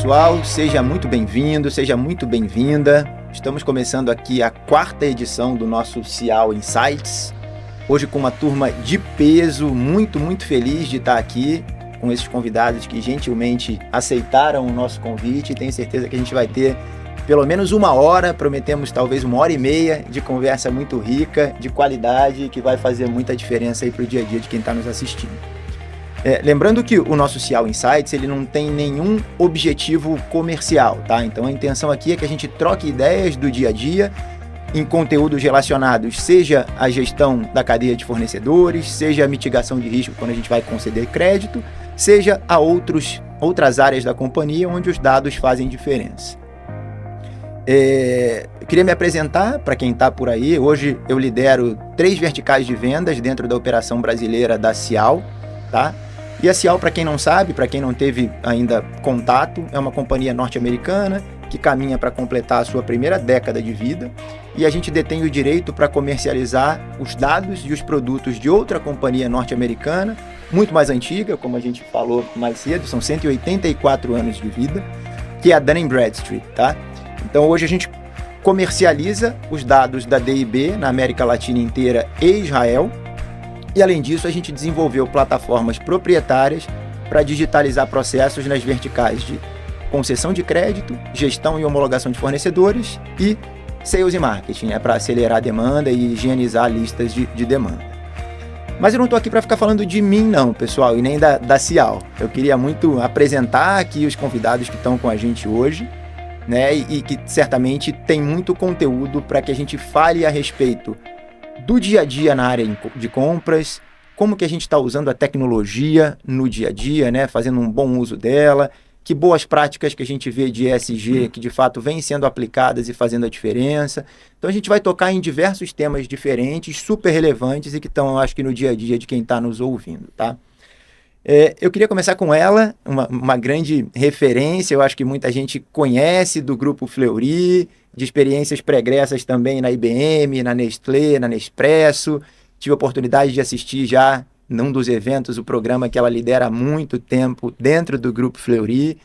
pessoal, seja muito bem-vindo, seja muito bem-vinda. Estamos começando aqui a 4ª edição do nosso Cial Insights. Hoje com uma turma de peso, muito feliz de estar aqui com esses convidados que gentilmente aceitaram o nosso convite. Tenho certeza que a gente vai ter pelo menos 1 hora, prometemos talvez 1h30 de conversa muito rica, de qualidade, que vai fazer muita diferença aí para o dia a dia de quem está nos assistindo. Lembrando que o nosso Cial Insights, ele não tem nenhum objetivo comercial, tá? Então a intenção aqui é que a gente troque ideias do dia a dia em conteúdos relacionados, seja a gestão da cadeia de fornecedores, seja a mitigação de risco quando a gente vai conceder crédito, seja a outras áreas da companhia onde os dados fazem diferença. Eu queria me apresentar para quem está por aí. Hoje eu lidero 3 verticais de vendas dentro da operação brasileira da Cial, tá? E a Cial, para quem não sabe, para quem não teve ainda contato, é uma companhia norte-americana que caminha para completar a sua primeira década de vida, e a gente detém o direito para comercializar os dados e os produtos de outra companhia norte-americana, muito mais antiga, como a gente falou mais cedo, são 184 anos de vida, que é a Dun & Bradstreet, tá? Então hoje a gente comercializa os dados da D&B na América Latina inteira e Israel, e além disso a gente desenvolveu plataformas proprietárias para digitalizar processos nas verticais de concessão de crédito, gestão e homologação de fornecedores e sales e marketing, para acelerar a demanda e higienizar listas de demanda. Mas eu não estou aqui para ficar falando de mim não, pessoal, e nem da Cial. Eu queria muito apresentar aqui os convidados que estão com a gente hoje, né, e que certamente tem muito conteúdo para que a gente fale a respeito do dia a dia na área de compras, como que a gente está usando a tecnologia no dia a dia, né, fazendo um bom uso dela, que boas práticas que a gente vê de ESG que de fato vêm sendo aplicadas e fazendo a diferença. Então a gente vai tocar em diversos temas diferentes, super relevantes e que estão, eu acho que no dia a dia de quem está nos ouvindo, tá? Eu queria começar com ela, uma grande referência, eu acho que muita gente conhece do Grupo Fleury, de experiências pregressas também na IBM, na Nestlé, na Nespresso. Tive a oportunidade de assistir já num dos eventos o programa que ela lidera há muito tempo dentro do Grupo Fleury.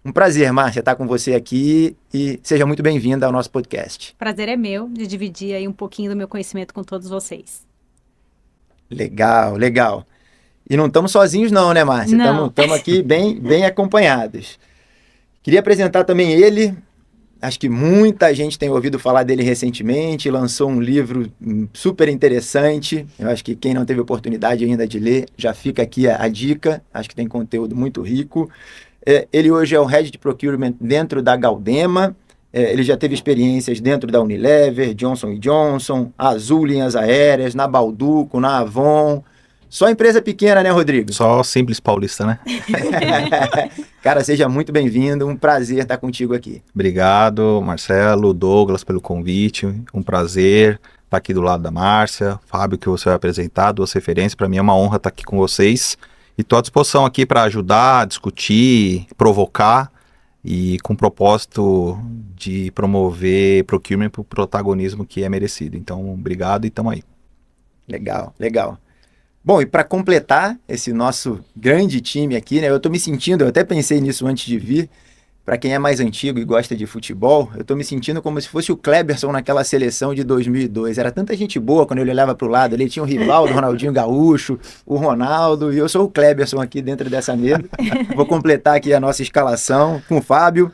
Um prazer, Márcia, estar com você aqui e seja muito bem-vinda ao nosso podcast. Prazer é meu de dividir aí um pouquinho do meu conhecimento com todos vocês. Legal. E não estamos sozinhos não, né, Márcia? Estamos aqui bem acompanhados. Queria apresentar também ele. Acho que muita gente tem ouvido falar dele recentemente, lançou um livro super interessante. Eu acho que quem não teve oportunidade ainda de ler, já fica aqui a dica. Acho que tem conteúdo muito rico. Ele hoje é o Head de Procurement dentro da Galdema. Ele já teve experiências dentro da Unilever, Johnson & Johnson, Azul Linhas Aéreas, na Balduco, na Avon. Só empresa pequena, né, Rodrigo? Só simples paulista, né? Cara, seja muito bem-vindo, um prazer estar contigo aqui. Obrigado, Marcelo, Douglas, pelo convite, um prazer estar aqui do lado da Márcia, Fábio, que você vai apresentar, 2 referências, para mim é uma honra estar aqui com vocês, e estou à disposição aqui para ajudar, discutir, provocar, e com o propósito de promover procurement para o protagonismo que é merecido. Então, obrigado e estamos aí. Legal. Bom, e para completar esse nosso grande time aqui, né, eu até pensei nisso antes de vir, para quem é mais antigo e gosta de futebol, eu estou me sentindo como se fosse o Kleberson naquela seleção de 2002. Era tanta gente boa quando ele olhava para o lado, ele tinha o Rivaldo, o Ronaldinho Gaúcho, o Ronaldo, e eu sou o Kleberson aqui dentro dessa mesa. Vou completar aqui a nossa escalação com o Fábio.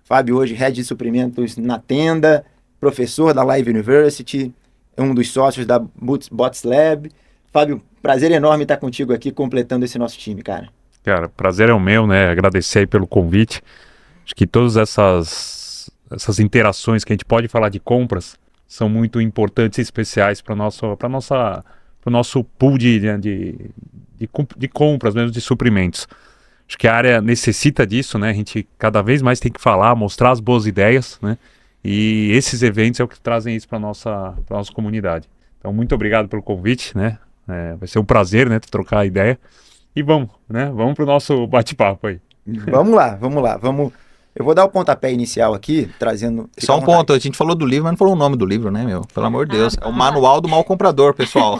Fábio hoje, Head de Suprimentos na Tenda, professor da Live University, um dos sócios da Bots Lab. Fábio, prazer enorme estar contigo aqui, completando esse nosso time, cara. Cara, prazer é o meu, né? Agradecer aí pelo convite. Acho que todas essas interações que a gente pode falar de compras são muito importantes e especiais para o nosso pool de compras, mesmo de suprimentos. Acho que a área necessita disso, né? A gente cada vez mais tem que falar, mostrar as boas ideias, né? E esses eventos é o que trazem isso para a nossa comunidade. Então, muito obrigado pelo convite, né? Vai ser um prazer, né, trocar a ideia. E vamos para o nosso bate-papo aí. Vamos lá. Eu vou dar o pontapé inicial aqui, trazendo... Só um ponto, a gente falou do livro, mas não falou o nome do livro, né, meu? Pelo amor de Deus. É o Manual do Mal Comprador, pessoal.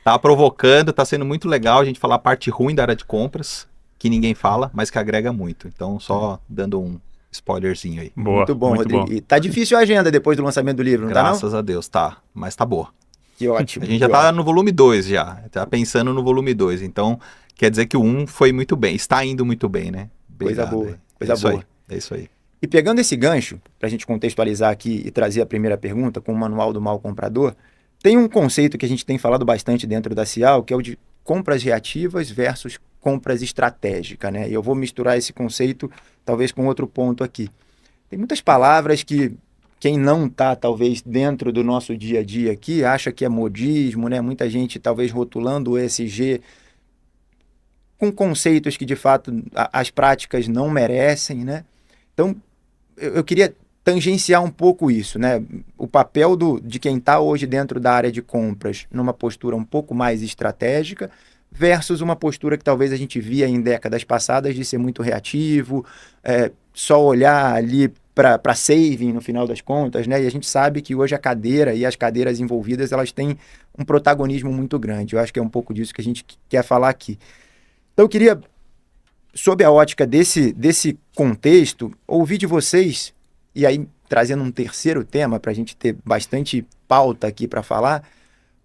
Tá provocando, tá sendo muito legal a gente falar a parte ruim da área de compras, que ninguém fala, mas que agrega muito. Então, só dando um spoilerzinho aí. Boa, Muito bom, muito Rodrigo. bom. E tá difícil a agenda depois do lançamento do livro, não tá não? Graças a Deus, tá. Mas tá boa. Que ótimo. A gente já tá no volume 2 já. Tá pensando no volume 2. Então, quer dizer que o 1 foi muito bem. Está indo muito bem, né? Coisa boa, aí. coisa É isso boa. aí. É isso aí. E pegando esse gancho, para a gente contextualizar aqui e trazer a primeira pergunta com o Manual do Mal Comprador, tem um conceito que a gente tem falado bastante dentro da Cial, que é o de compras reativas versus compras estratégicas, né? E eu vou misturar esse conceito talvez com outro ponto aqui. Tem muitas palavras que quem não está talvez dentro do nosso dia a dia aqui acha que é modismo, né? Muita gente talvez rotulando o ESG com conceitos que de fato as práticas não merecem, né? Então, eu queria tangenciar um pouco isso, né? O papel de quem está hoje dentro da área de compras numa postura um pouco mais estratégica versus uma postura que talvez a gente via em décadas passadas de ser muito reativo, só olhar ali para saving no final das contas, né? E a gente sabe que hoje a cadeira e as cadeiras envolvidas elas têm um protagonismo muito grande. Eu acho que é um pouco disso que a gente quer falar aqui. Então, eu queria, sob a ótica desse contexto, ouvir de vocês, e aí trazendo um terceiro tema para a gente ter bastante pauta aqui para falar,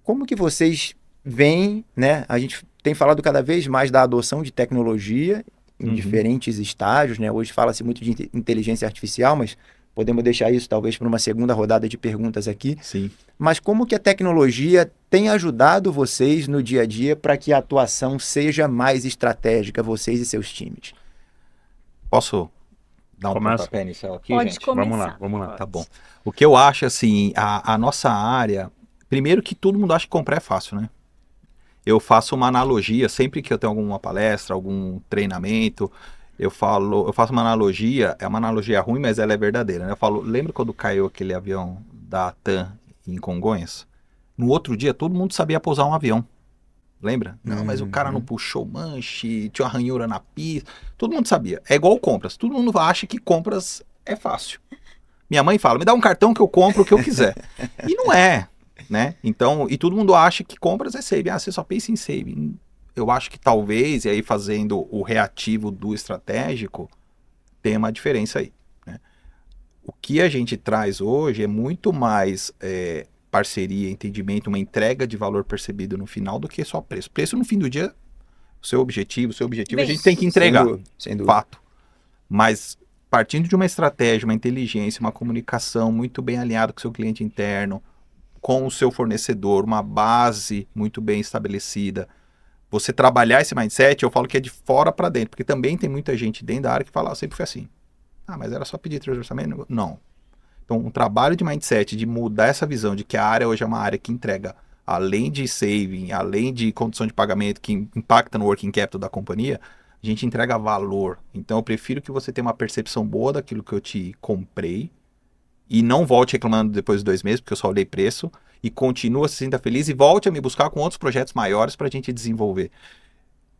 como que vocês veem, né? A gente tem falado cada vez mais da adoção de tecnologia em diferentes estágios, né? Hoje fala-se muito de inteligência artificial, mas podemos deixar isso talvez para uma segunda rodada de perguntas aqui. Sim. Mas como que a tecnologia tem ajudado vocês no dia a dia para que a atuação seja mais estratégica, vocês e seus times? Posso dar um Começa. pontapé inicial aqui, Pode gente? começar. Vamos lá. Tá bom. O que eu acho, assim, a nossa área... Primeiro que todo mundo acha que comprar é fácil, né? Eu faço uma analogia, sempre que eu tenho alguma palestra, algum treinamento, eu faço uma analogia, é uma analogia ruim, mas ela é verdadeira, né? Eu falo, lembra quando caiu aquele avião da TAM em Congonhas? No outro dia, todo mundo sabia pousar um avião. Lembra? Não, mas o cara não puxou o manche, tinha uma ranhura na pista. Todo mundo sabia. É igual compras. Todo mundo acha que compras é fácil. Minha mãe fala, me dá um cartão que eu compro o que eu quiser. E não é, né? Então, e todo mundo acha que compras é saving. Ah, você só pensa em saving. Eu acho que talvez, e aí fazendo o reativo do estratégico, tem uma diferença aí, né? O que a gente traz hoje é muito mais parceria, entendimento, uma entrega de valor percebido no final do que só preço. Preço no fim do dia, o seu objetivo a gente tem que entregar, Sem dúvida. fato. Mas partindo de uma estratégia, uma inteligência, uma comunicação muito bem alinhada com o seu cliente interno, com o seu fornecedor, uma base muito bem estabelecida, você trabalhar esse mindset, eu falo que é de fora para dentro, porque também tem muita gente dentro da área que fala, sempre foi assim. Ah, mas era só pedir orçamento? Não. Então, um trabalho de mindset, de mudar essa visão de que a área hoje é uma área que entrega, além de saving, além de condição de pagamento que impacta no working capital da companhia, a gente entrega valor. Então, eu prefiro que você tenha uma percepção boa daquilo que eu te comprei e não volte reclamando depois de 2 meses, porque eu só olhei preço, e continua se sinta feliz e volte a me buscar com outros projetos maiores para a gente desenvolver.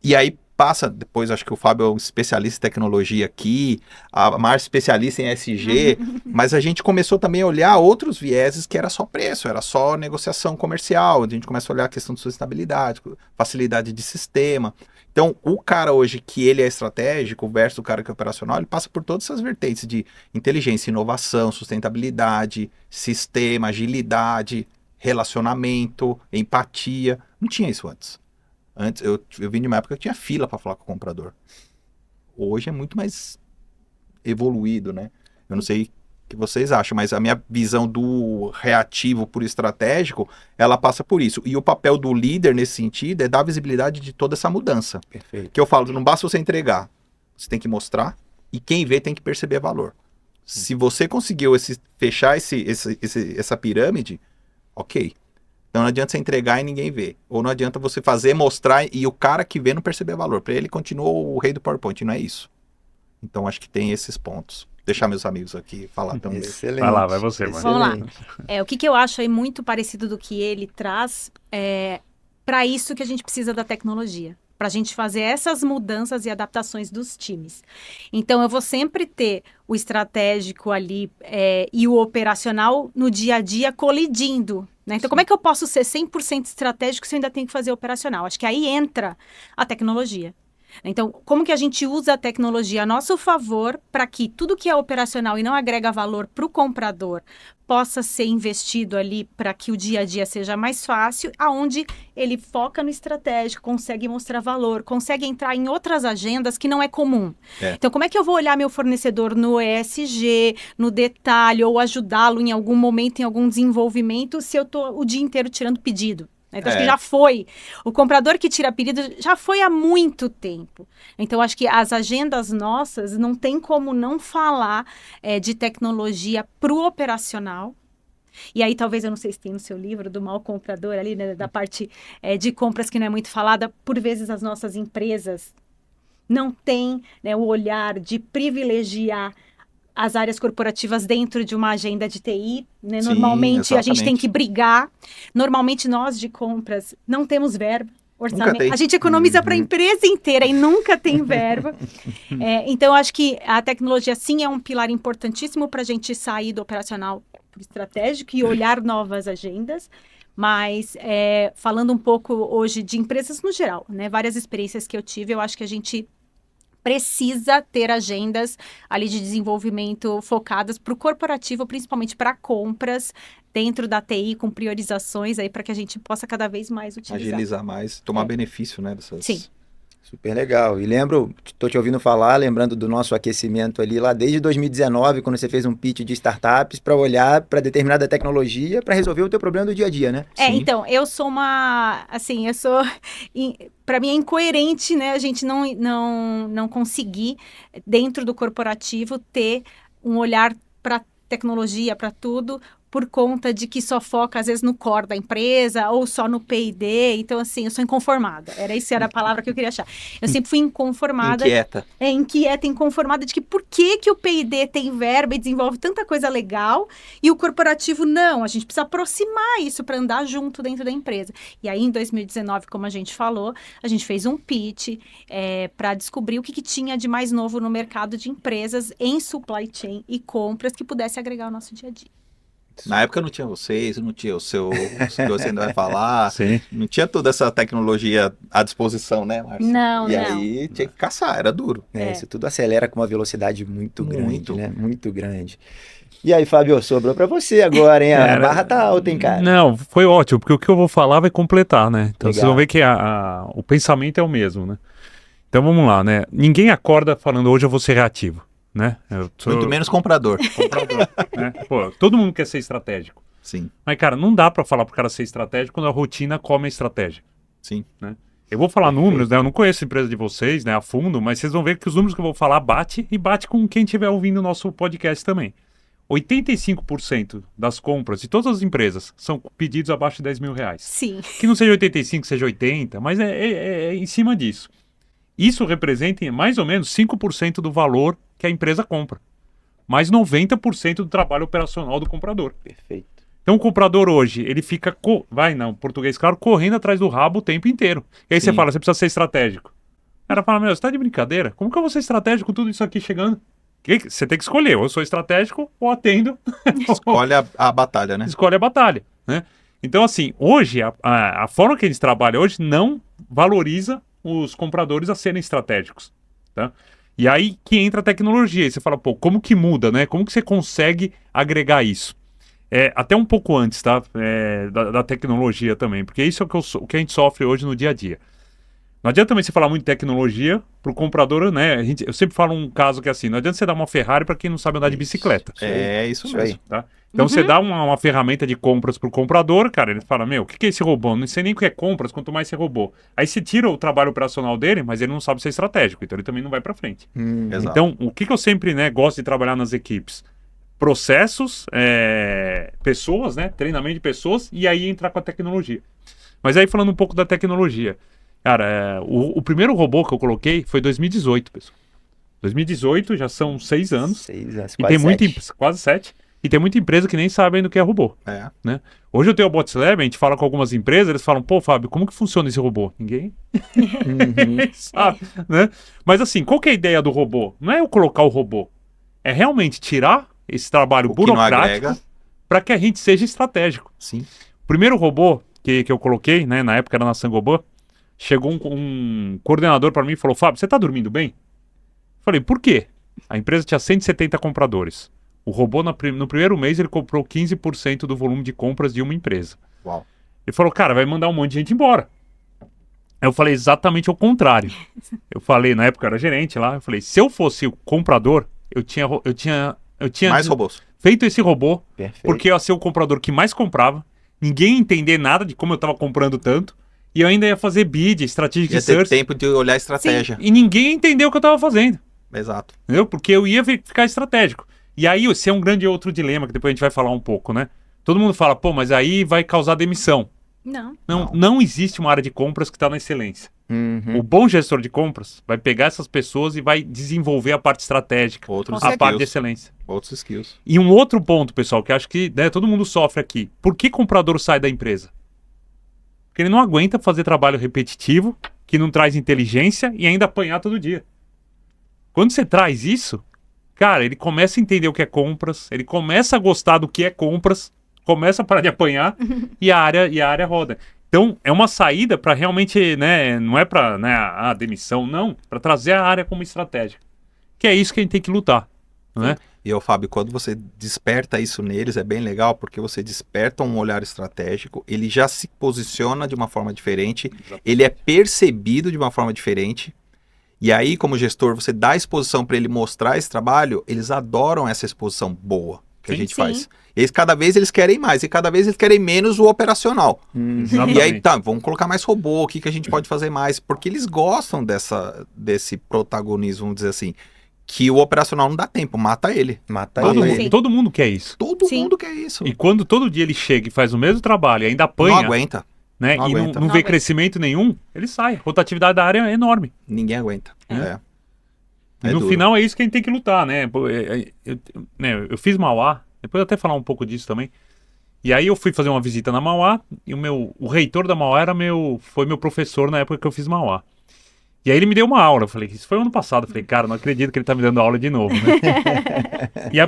E aí passa, depois acho que o Fábio é um especialista em tecnologia aqui, a Márcia especialista em SG, mas a gente começou também a olhar outros vieses que era só preço, era só negociação comercial, a gente começa a olhar a questão de sustentabilidade, facilidade de sistema. Então, o cara hoje que ele é estratégico versus o cara que é operacional, ele passa por todas essas vertentes de inteligência, inovação, sustentabilidade, sistema, agilidade, relacionamento, empatia. Não tinha isso antes. Antes, eu vim de uma época que tinha fila para falar com o comprador. Hoje é muito mais evoluído, né? Eu não sei o que vocês acham, mas a minha visão do reativo por estratégico, ela passa por isso. E o papel do líder nesse sentido é dar visibilidade de toda essa mudança. Perfeito. Que eu falo, não basta você entregar, você tem que mostrar e quem vê tem que perceber valor. Se você conseguiu fechar essa pirâmide, ok. Então não adianta você entregar e ninguém vê. Ou não adianta você fazer, mostrar e o cara que vê não perceber valor. Para ele continua o rei do PowerPoint, não é isso. Então acho que tem esses pontos. Deixar meus amigos aqui falar também. Excelente. Vai lá, vai você, mano. Vamos lá. Excelente. O que eu acho aí muito parecido do que ele traz para isso que a gente precisa da tecnologia. Para a gente fazer essas mudanças e adaptações dos times. Então, eu vou sempre ter o estratégico ali e o operacional no dia a dia colidindo. Né? Então, como é que eu posso ser 100% estratégico se eu ainda tenho que fazer operacional? Acho que aí entra a tecnologia. Então, como que a gente usa a tecnologia a nosso favor para que tudo que é operacional e não agrega valor para o comprador possa ser investido ali para que o dia a dia seja mais fácil, aonde ele foca no estratégico, consegue mostrar valor, consegue entrar em outras agendas que não é comum. Então, como é que eu vou olhar meu fornecedor no ESG, no detalhe, ou ajudá-lo em algum momento, em algum desenvolvimento, se eu estou o dia inteiro tirando pedido? Então, acho que já foi. O comprador que tira pedido já foi há muito tempo. Então, acho que as agendas nossas não tem como não falar de tecnologia para o operacional. E aí, talvez, eu não sei se tem no seu livro, do mau comprador ali, né, da parte de compras que não é muito falada. Por vezes, as nossas empresas não têm, né, o olhar de privilegiar as áreas corporativas dentro de uma agenda de TI, né? Sim, Normalmente a gente tem exatamente. que brigar. Normalmente nós de compras não temos verba, orçamento. tem. A gente economiza para a empresa inteira e nunca tem verba. Então acho que a tecnologia sim é um pilar importantíssimo para a gente sair do operacional para o estratégico e olhar novas agendas. Mas falando um pouco hoje de empresas no geral, né? Várias experiências que eu tive, eu acho que a gente precisa ter agendas ali de desenvolvimento focadas para o corporativo, principalmente para compras dentro da TI, com priorizações aí para que a gente possa cada vez mais utilizar. Agilizar mais, tomar benefício, né, dessas... Sim. Super legal. E lembro, tô te ouvindo falar, lembrando do nosso aquecimento ali lá desde 2019, quando você fez um pitch de startups para olhar para determinada tecnologia para resolver o teu problema do dia a dia, né? Sim. Então, eu sou uma, assim, para mim é incoerente, né, a gente não conseguir dentro do corporativo ter um olhar para tecnologia, para tudo, por conta de que só foca, às vezes, no core da empresa ou só no P&D. Então, assim, eu sou inconformada. Era a palavra que eu queria achar. Eu sempre fui inconformada. Inquieta. Inquieta, inconformada de que por que o P&D tem verba e desenvolve tanta coisa legal e o corporativo não. A gente precisa aproximar isso para andar junto dentro da empresa. E aí, em 2019, como a gente falou, a gente fez um pitch para descobrir o que tinha de mais novo no mercado de empresas em supply chain e compras que pudesse agregar ao nosso dia a dia. Na época não tinha vocês, não tinha o seu, que você ainda vai falar, Sim. não tinha toda essa tecnologia à disposição, né, Márcia? Não. Aí tinha que caçar, era duro. Isso tudo acelera com uma velocidade muito grande, Muito. né? Muito grande. E aí, Fábio, sobrou para você agora, hein? A barra tá alta, hein, cara? Não, foi ótimo, porque o que eu vou falar vai completar, né? Então Legal. vocês vão ver que o pensamento é o mesmo, né? Então vamos lá, né? Ninguém acorda falando hoje eu vou ser reativo, né? Muito menos comprador. Né? Pô, todo mundo quer ser estratégico. Sim, Mas, cara, não dá pra falar pro cara ser estratégico quando a rotina come a estratégia. sim. Eu vou falar números, né? Eu não conheço a empresa de vocês, né, a fundo, mas vocês vão ver que os números que eu vou falar bate com quem estiver ouvindo o nosso podcast também. 85% das compras de todas as empresas são pedidos abaixo de 10 mil reais. Sim. Que não seja 85, seja 80, mas é em cima disso. Isso representa mais ou menos 5% do valor que a empresa compra. Mais 90% do trabalho operacional do comprador. Perfeito. Então o comprador hoje, ele fica, português claro, correndo atrás do rabo o tempo inteiro. E aí Sim. você fala, você precisa ser estratégico. O cara fala, meu, você tá de brincadeira? Como que eu vou ser estratégico com tudo isso aqui chegando? Você tem que escolher, ou eu sou estratégico ou atendo. Escolhe a batalha, né? Escolhe a batalha, né? Então assim, hoje, a forma que eles trabalham hoje não valoriza os compradores a serem estratégicos, tá? E aí que entra a tecnologia, e você fala, pô, como que muda, né? Como que você consegue agregar isso? Até um pouco antes, tá? Da tecnologia também, porque isso é o que a gente sofre hoje no dia a dia. Não adianta também você falar muito de tecnologia pro comprador, né? Eu sempre falo um caso que é assim, não adianta você dar uma Ferrari para quem não sabe andar de bicicleta. Isso Isso mesmo. aí. Tá? Então você dá uma ferramenta de compras pro comprador, cara, ele fala, meu, o que é esse robô? Não sei nem o que é compras, quanto mais esse robô. Aí você tira o trabalho operacional dele, mas ele não sabe ser estratégico, então ele também não vai para frente. Exato. Então, o que eu sempre, né, gosto de trabalhar nas equipes? Processos, pessoas, né, treinamento de pessoas, e aí entrar com a tecnologia. Mas aí falando um pouco da tecnologia, cara, o primeiro robô que eu coloquei foi 2018, pessoal. 2018, já são 6 anos. 6 anos, E tem muita, 7. quase 7. E tem muita empresa que nem sabe ainda o que é robô. Né? Hoje eu tenho o Bots Lab, a gente fala com algumas empresas, eles falam, pô, Fábio, como que funciona esse robô? Ninguém sabe, né? Mas assim, qual que é a ideia do robô? Não é eu colocar o robô, é realmente tirar esse trabalho O que não burocrático agrega. para que a gente seja estratégico. Sim. O primeiro robô que eu coloquei, né, na época era na Sangoban, chegou um coordenador para mim e falou, Fábio, você tá dormindo bem? Falei, por quê? A empresa tinha 170 compradores. O robô, no primeiro mês, ele comprou 15% do volume de compras de uma empresa. Uau. Ele falou, cara, vai mandar um monte de gente embora. Eu falei exatamente o contrário. Eu falei, na época eu era gerente lá, eu falei, se eu fosse o comprador, eu tinha Mais robôs. feito esse robô, Perfeito. porque eu ia ser o comprador que mais comprava, ninguém ia entender nada de como eu tava comprando tanto, e eu ainda ia fazer bid, strategic Ia ter search, tempo de olhar a estratégia. e ninguém ia entender o que eu tava fazendo. Exato. Entendeu? Porque eu ia ficar estratégico. E aí, esse é um grande outro dilema, que depois a gente vai falar um pouco, né? Todo mundo fala, pô, mas aí vai causar demissão. Não existe uma área de compras que está na excelência. Uhum. O bom gestor de compras vai pegar essas pessoas e vai desenvolver a parte estratégica, Outros a parte de skills. excelência. Outros skills. E um outro ponto, pessoal, que acho que né, todo mundo sofre aqui. Por que comprador sai da empresa? Porque ele não aguenta fazer trabalho repetitivo, que não traz inteligência e ainda apanhar todo dia. Quando você traz isso, cara, ele começa a entender o que é compras, ele começa a gostar do que é compras, começa a parar de apanhar e a área roda. Então, é uma saída para realmente, né, não é para né, a demissão, não, para trazer a área como estratégia. Que é isso que a gente tem que lutar, né? E eu, Fábio, quando você desperta isso neles, é bem legal, porque você desperta um olhar estratégico, ele já se posiciona de uma forma diferente, ele é percebido de uma forma diferente, e aí, como gestor, você dá exposição para ele mostrar esse trabalho, eles adoram essa exposição boa que a Sim, gente sim. faz. Eles, cada vez eles querem mais, e cada vez eles querem menos o operacional. Exatamente. E aí, tá, vamos colocar mais robô, o que a gente pode fazer mais? Porque eles gostam desse protagonismo, vamos dizer assim, que o operacional não dá tempo, mata ele. Mata Todo, ele. mundo, Sim. todo mundo quer isso. Todo Sim. mundo quer isso. E quando todo dia ele chega e faz o mesmo trabalho e ainda Não apanha, aguenta. né, não e aguenta. não Não vê aguenta. crescimento nenhum, ele sai. A rotatividade da área é enorme. Ninguém aguenta. É. E É no duro. final é isso que a gente tem que lutar, né? Pô, eu fiz Mauá, depois eu até falar um pouco disso também. E aí eu fui fazer uma visita na Mauá e o reitor da Mauá foi meu professor na época que eu fiz Mauá. E aí ele me deu uma aula, eu falei, isso foi ano passado, eu falei, cara, não acredito que ele tá me dando aula de novo, né? E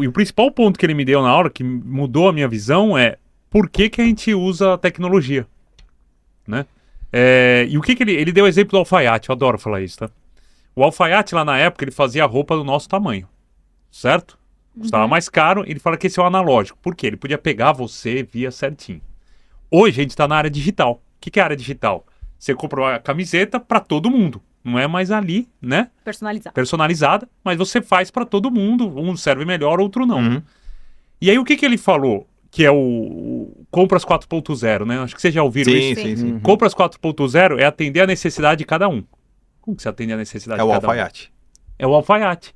o principal ponto que ele me deu na aula, que mudou a minha visão, é por que a gente usa a tecnologia, né? E o que ele deu o exemplo do alfaiate, eu adoro falar isso, tá? O alfaiate lá na época, ele fazia a roupa do nosso tamanho, certo? Custava mais caro, ele fala que esse é o analógico. Por quê? Ele podia pegar você via certinho. Hoje a gente está na área digital. O que é a área digital? Você compra uma camiseta para todo mundo. Não é mais ali, né? Personalizada, mas você faz para todo mundo. Um serve melhor, outro não. Uhum. E aí o que ele falou? Que é o Compras 4.0, né? Acho que vocês já ouviram Sim, isso. sim, sim. Uhum. Compras 4.0 é atender a necessidade de cada um. Como que você atende a necessidade É o de cada um? alfaiate. É o alfaiate.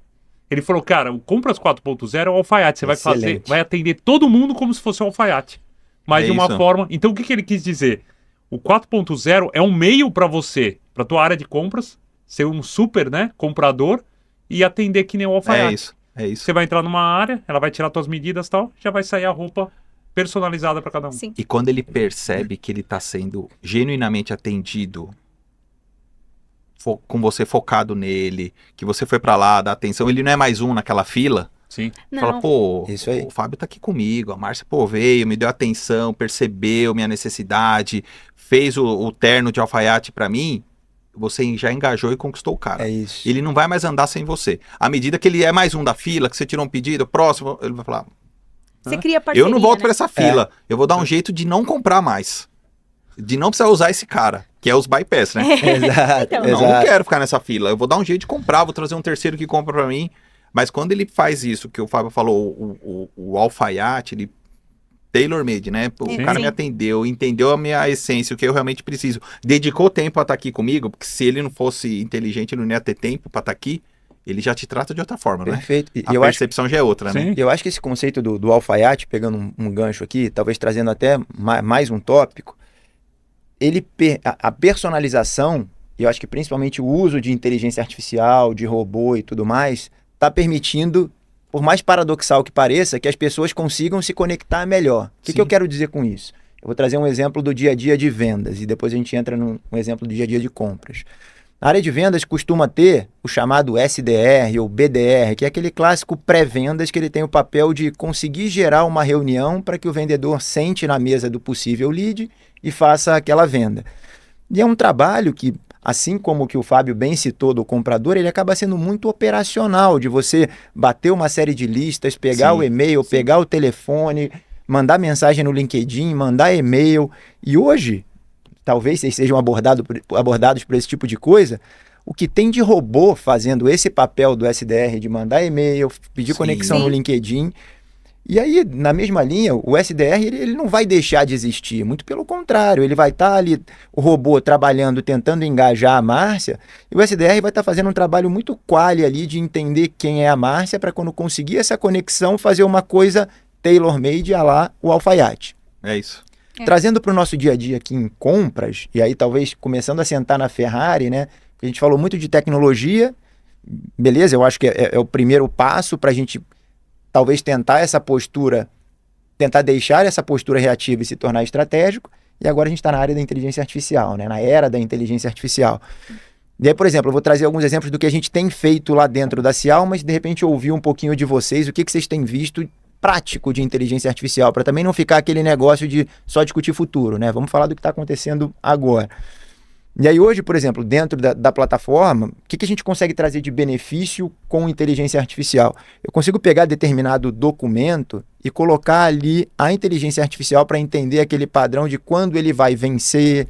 Ele falou, cara, o Compras 4.0 é o alfaiate. Você Excelente. vai atender todo mundo como se fosse o alfaiate. Mas É de uma isso. forma... Então, o que ele quis dizer? O 4.0 é um meio para você, para tua área de compras, ser um super, né, comprador e atender que nem o alfaiate. É isso. É isso. Você vai entrar numa área, ela vai tirar tuas medidas e tal, já vai sair a roupa personalizada para cada um. Sim. E quando ele percebe que ele está sendo genuinamente atendido, com você focado nele, que você foi para lá, dá atenção, ele não é mais um naquela fila. Sim. Fala, pô, Isso aí. o Fábio tá aqui comigo, a Márcia, pô, veio, me deu atenção, percebeu minha necessidade, fez o terno de alfaiate para mim, você já engajou e conquistou o cara. É isso. Ele não vai mais andar sem você. À medida que ele é mais um da fila, que você tirou um pedido, próximo, ele vai falar, Você cria parceria, eu não volto né? para essa fila, eu vou dar um jeito de não comprar mais. De não precisar usar esse cara, que é os bypass, né? Exato, Então. Não, não exato. quero ficar nessa fila. Eu vou dar um jeito de comprar, vou trazer um terceiro que compra pra mim. Mas quando ele faz isso, que o Fábio falou, o alfaiate, ele tailor-made, né? O Sim. cara me atendeu, entendeu a minha essência, o que eu realmente preciso. Dedicou tempo a estar aqui comigo, porque se ele não fosse inteligente, ele não ia ter tempo pra estar aqui. Ele já te trata de outra forma, né? Perfeito. E A eu acho percepção já é outra, né? Sim. eu acho que esse conceito do alfaiate, pegando um gancho aqui, talvez trazendo até mais um tópico, a personalização, e eu acho que principalmente o uso de inteligência artificial, de robô e tudo mais, está permitindo, por mais paradoxal que pareça, que as pessoas consigam se conectar melhor. O que Sim. eu quero dizer com isso? Eu vou trazer um exemplo do dia a dia de vendas e depois a gente entra num exemplo do dia a dia de compras. Na área de vendas costuma ter o chamado SDR ou BDR, que é aquele clássico pré-vendas que ele tem o papel de conseguir gerar uma reunião para que o vendedor sente na mesa do possível lead e faça aquela venda. E é um trabalho que, assim como o que o Fábio bem citou do comprador, ele acaba sendo muito operacional, de você bater uma série de listas, pegar o e-mail, pegar o telefone, mandar mensagem no LinkedIn, mandar e-mail. E hoje, talvez vocês sejam abordados por esse tipo de coisa, o que tem de robô fazendo esse papel do SDR de mandar e-mail, pedir conexão no LinkedIn. E aí, na mesma linha, o SDR ele não vai deixar de existir, muito pelo contrário, ele vai estar ali, o robô trabalhando, tentando engajar a Márcia, e o SDR vai estar fazendo um trabalho muito quali ali de entender quem é a Márcia, para quando conseguir essa conexão, fazer uma coisa tailor-made a lá o alfaiate. É isso. Trazendo para o nosso dia a dia aqui em compras, e aí talvez começando a sentar na Ferrari, né? A gente falou muito de tecnologia, beleza, eu acho que é o primeiro passo para a gente talvez tentar deixar essa postura reativa e se tornar estratégico, e agora a gente está na área da inteligência artificial, né? Na era da inteligência artificial. E aí, por exemplo, eu vou trazer alguns exemplos do que a gente tem feito lá dentro da Cial, mas de repente ouvir um pouquinho de vocês, o que vocês têm visto prático de inteligência artificial, para também não ficar aquele negócio de só discutir futuro, né? Vamos falar do que está acontecendo agora. E aí hoje, por exemplo, dentro da plataforma, o que a gente consegue trazer de benefício com inteligência artificial? Eu consigo pegar determinado documento e colocar ali a inteligência artificial para entender aquele padrão de quando ele vai vencer,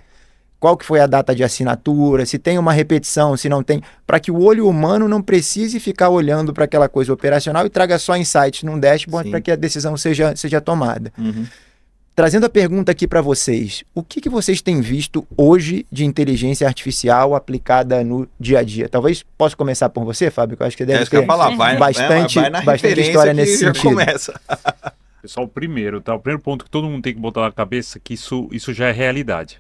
qual que foi a data de assinatura, se tem uma repetição, se não tem, para que o olho humano não precise ficar olhando para aquela coisa operacional e traga só insights num dashboard para que a decisão seja tomada. Trazendo a pergunta aqui para vocês, o que vocês têm visto hoje de inteligência artificial aplicada no dia a dia? Talvez possa começar por você, Fábio, que eu acho que deve ter bastante história nesse sentido. Começa. Pessoal, primeiro ponto que todo mundo tem que botar na cabeça é que isso já é realidade.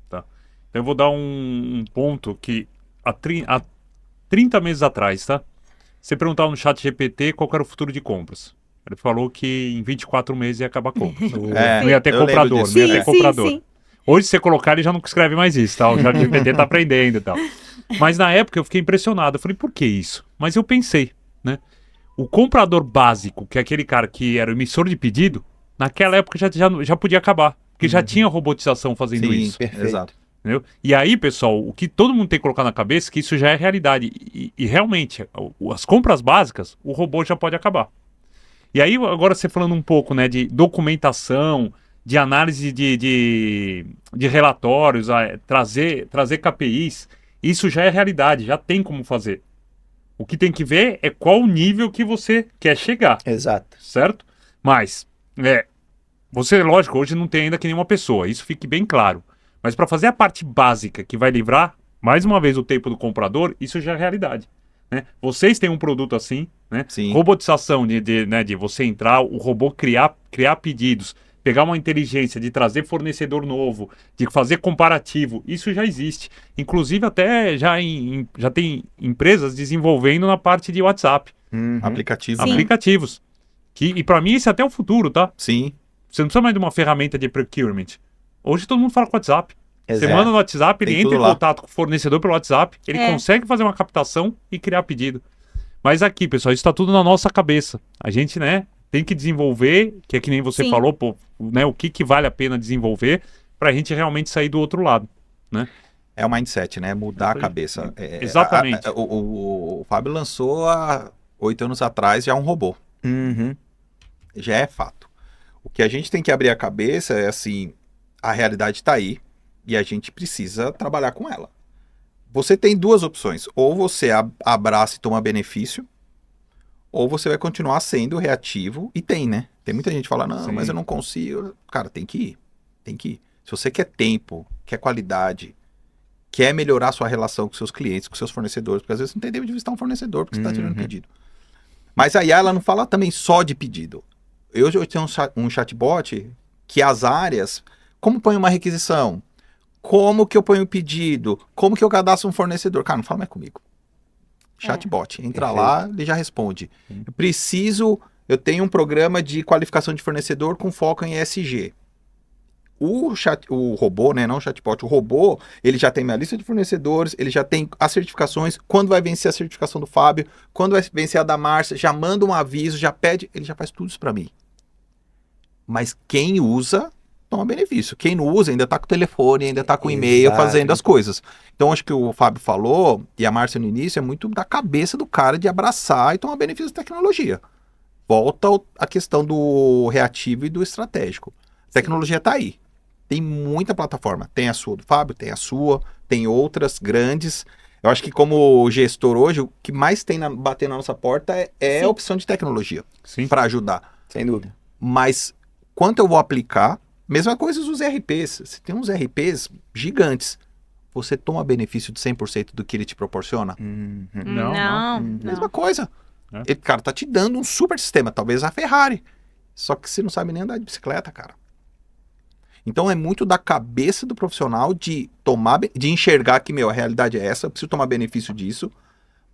Tá? Então eu vou dar um ponto que há 30 meses atrás, tá? Você perguntava no chat GPT qual era o futuro de compras. Ele falou que em 24 meses ia acabar a compra. Não ia ter comprador, não ia ter comprador. Sim. Hoje, se você colocar, ele já não escreve mais isso, tá? O ChatGPT tá aprendendo e tal. Mas na época eu fiquei impressionado. Eu falei, por que isso? Mas eu pensei, né? O comprador básico, que é aquele cara que era o emissor de pedido, naquela época já podia acabar. Porque já tinha robotização fazendo isso. Perfeito. Exato. Entendeu? E aí, pessoal, o que todo mundo tem que colocar na cabeça é que isso já é realidade. E realmente, as compras básicas, o robô já pode acabar. E aí, agora você falando um pouco, né, de documentação, de análise de relatórios, trazer KPIs, isso já é realidade, já tem como fazer. O que tem que ver é qual o nível que você quer chegar. Exato. Certo? Mas, você, lógico, hoje não tem ainda que nenhuma pessoa, isso fique bem claro. Mas para fazer a parte básica que vai livrar, mais uma vez, o tempo do comprador, isso já é realidade. Né? Vocês têm um produto assim, né? Robotização de você entrar, o robô criar pedidos, pegar uma inteligência de trazer fornecedor novo, de fazer comparativo, isso já existe. Inclusive até já tem empresas desenvolvendo na parte de WhatsApp. Aplicativos. E para mim esse é até o futuro, tá? Sim. Você não precisa mais de uma ferramenta de procurement. Hoje todo mundo fala com o WhatsApp. Exato. Você manda no WhatsApp, ele entra em contato com o fornecedor pelo WhatsApp, ele consegue fazer uma captação e criar pedido. Mas aqui, pessoal, isso está tudo na nossa cabeça. A gente, né, tem que desenvolver, que é que nem você falou, né, o que vale a pena desenvolver para a gente realmente sair do outro lado, né? É o mindset, né? Mudar a cabeça. Exatamente. O Fábio lançou há 8 anos atrás já um robô. Já é fato. O que a gente tem que abrir a cabeça é assim, a realidade está aí e a gente precisa trabalhar com ela. Você tem duas opções. Ou você abraça e toma benefício, ou você vai continuar sendo reativo. E tem, né? Tem muita gente que fala, não, mas eu não consigo. Cara, tem que ir. Tem que ir. Se você quer tempo, quer qualidade, quer melhorar sua relação com seus clientes, com seus fornecedores, porque às vezes você não tem tempo de visitar um fornecedor porque você está tirando pedido. Mas aí ela não fala também só de pedido. Eu tenho um chatbot que as áreas, como põe uma requisição, como que eu ponho o pedido, como que eu cadastro um fornecedor. Cara, não fala mais comigo. Chatbot, entra lá, ele já responde. Eu tenho um programa de qualificação de fornecedor com foco em ESG. O robô, né, não o chatbot, o robô, ele já tem minha lista de fornecedores, ele já tem as certificações, quando vai vencer a certificação do Fábio, quando vai vencer a da Márcia, já manda um aviso, já pede, ele já faz tudo isso para mim. Mas quem usa toma benefício. Quem não usa ainda tá com o telefone, ainda tá com o e-mail fazendo as coisas. Então, acho que o Fábio falou, e a Márcia no início, é muito da cabeça do cara de abraçar e tomar benefício da tecnologia. Volta a questão do reativo e do estratégico. A tecnologia tá aí. Tem muita plataforma. Tem a sua do Fábio, tem a sua, tem outras grandes. Eu acho que como gestor hoje, o que mais tem batendo na nossa porta é a opção de tecnologia para ajudar. Sem dúvida. Mas quanto eu vou aplicar, mesma coisa os RPs. Você tem uns RPs gigantes. Você toma benefício de 100% do que ele te proporciona? Não. Mesma coisa. Ele, cara, tá te dando um super sistema, talvez a Ferrari. Só que você não sabe nem andar de bicicleta, cara. Então é muito da cabeça do profissional de enxergar que, a realidade é essa, eu preciso tomar benefício disso,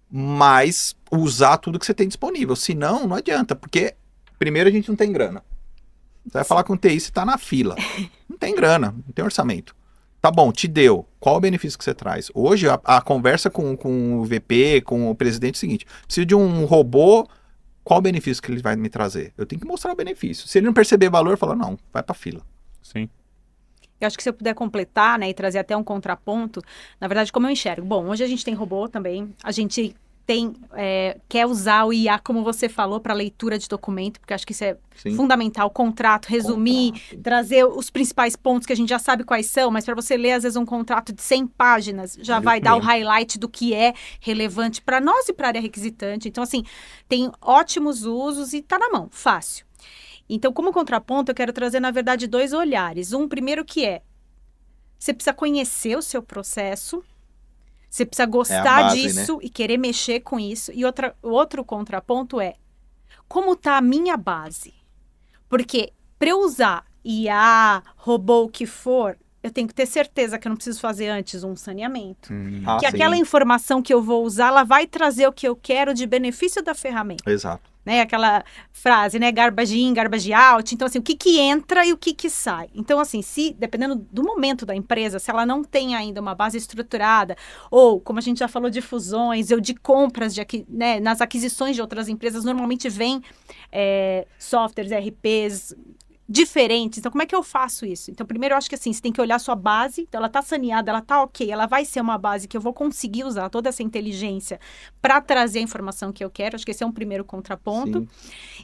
mas usar tudo que você tem disponível. Senão, não adianta, porque primeiro a gente não tem grana. Você vai falar com o TI, você tá na fila. Não tem grana, não tem orçamento. Tá bom, te deu. Qual o benefício que você traz? Hoje, a conversa com o VP, com o presidente é o seguinte: preciso de um robô, qual o benefício que ele vai me trazer? Eu tenho que mostrar o benefício. Se ele não perceber valor, fala, não, vai pra fila. Sim. Eu acho que se eu puder completar, né, e trazer até um contraponto, na verdade, como eu enxergo? Bom, hoje a gente tem robô também, a gente quer usar o IA, como você falou, para leitura de documento, porque acho que isso é fundamental, contrato, resumir, trazer os principais pontos que a gente já sabe quais são, mas para você ler, às vezes, um contrato de 100 páginas, já vai dar o highlight do que é relevante para nós e para a área requisitante. Então, assim, tem ótimos usos e tá na mão, fácil. Então, como contraponto, eu quero trazer, na verdade, 2 olhares. Um, primeiro que você precisa conhecer o seu processo, você precisa gostar disso, né? E querer mexer com isso. E outro contraponto como está a minha base? Porque para eu usar IA, robô, o que for, eu tenho que ter certeza que eu não preciso fazer antes um saneamento. Que aquela informação que eu vou usar, ela vai trazer o que eu quero de benefício da ferramenta. Exato. Né, aquela frase, né, garbage in, garbage out. Então, assim, o que entra e o que sai. Então, assim, dependendo do momento da empresa, se ela não tem ainda uma base estruturada, ou, como a gente já falou, de fusões, ou de compras, né, nas aquisições de outras empresas, normalmente vem softwares, RPs diferentes. Então, como é que eu faço isso? Então, primeiro, eu acho que assim, você tem que olhar a sua base. Então, ela tá saneada, ela tá ok, ela vai ser uma base que eu vou conseguir usar toda essa inteligência para trazer a informação que eu quero. Acho que esse é um primeiro contraponto.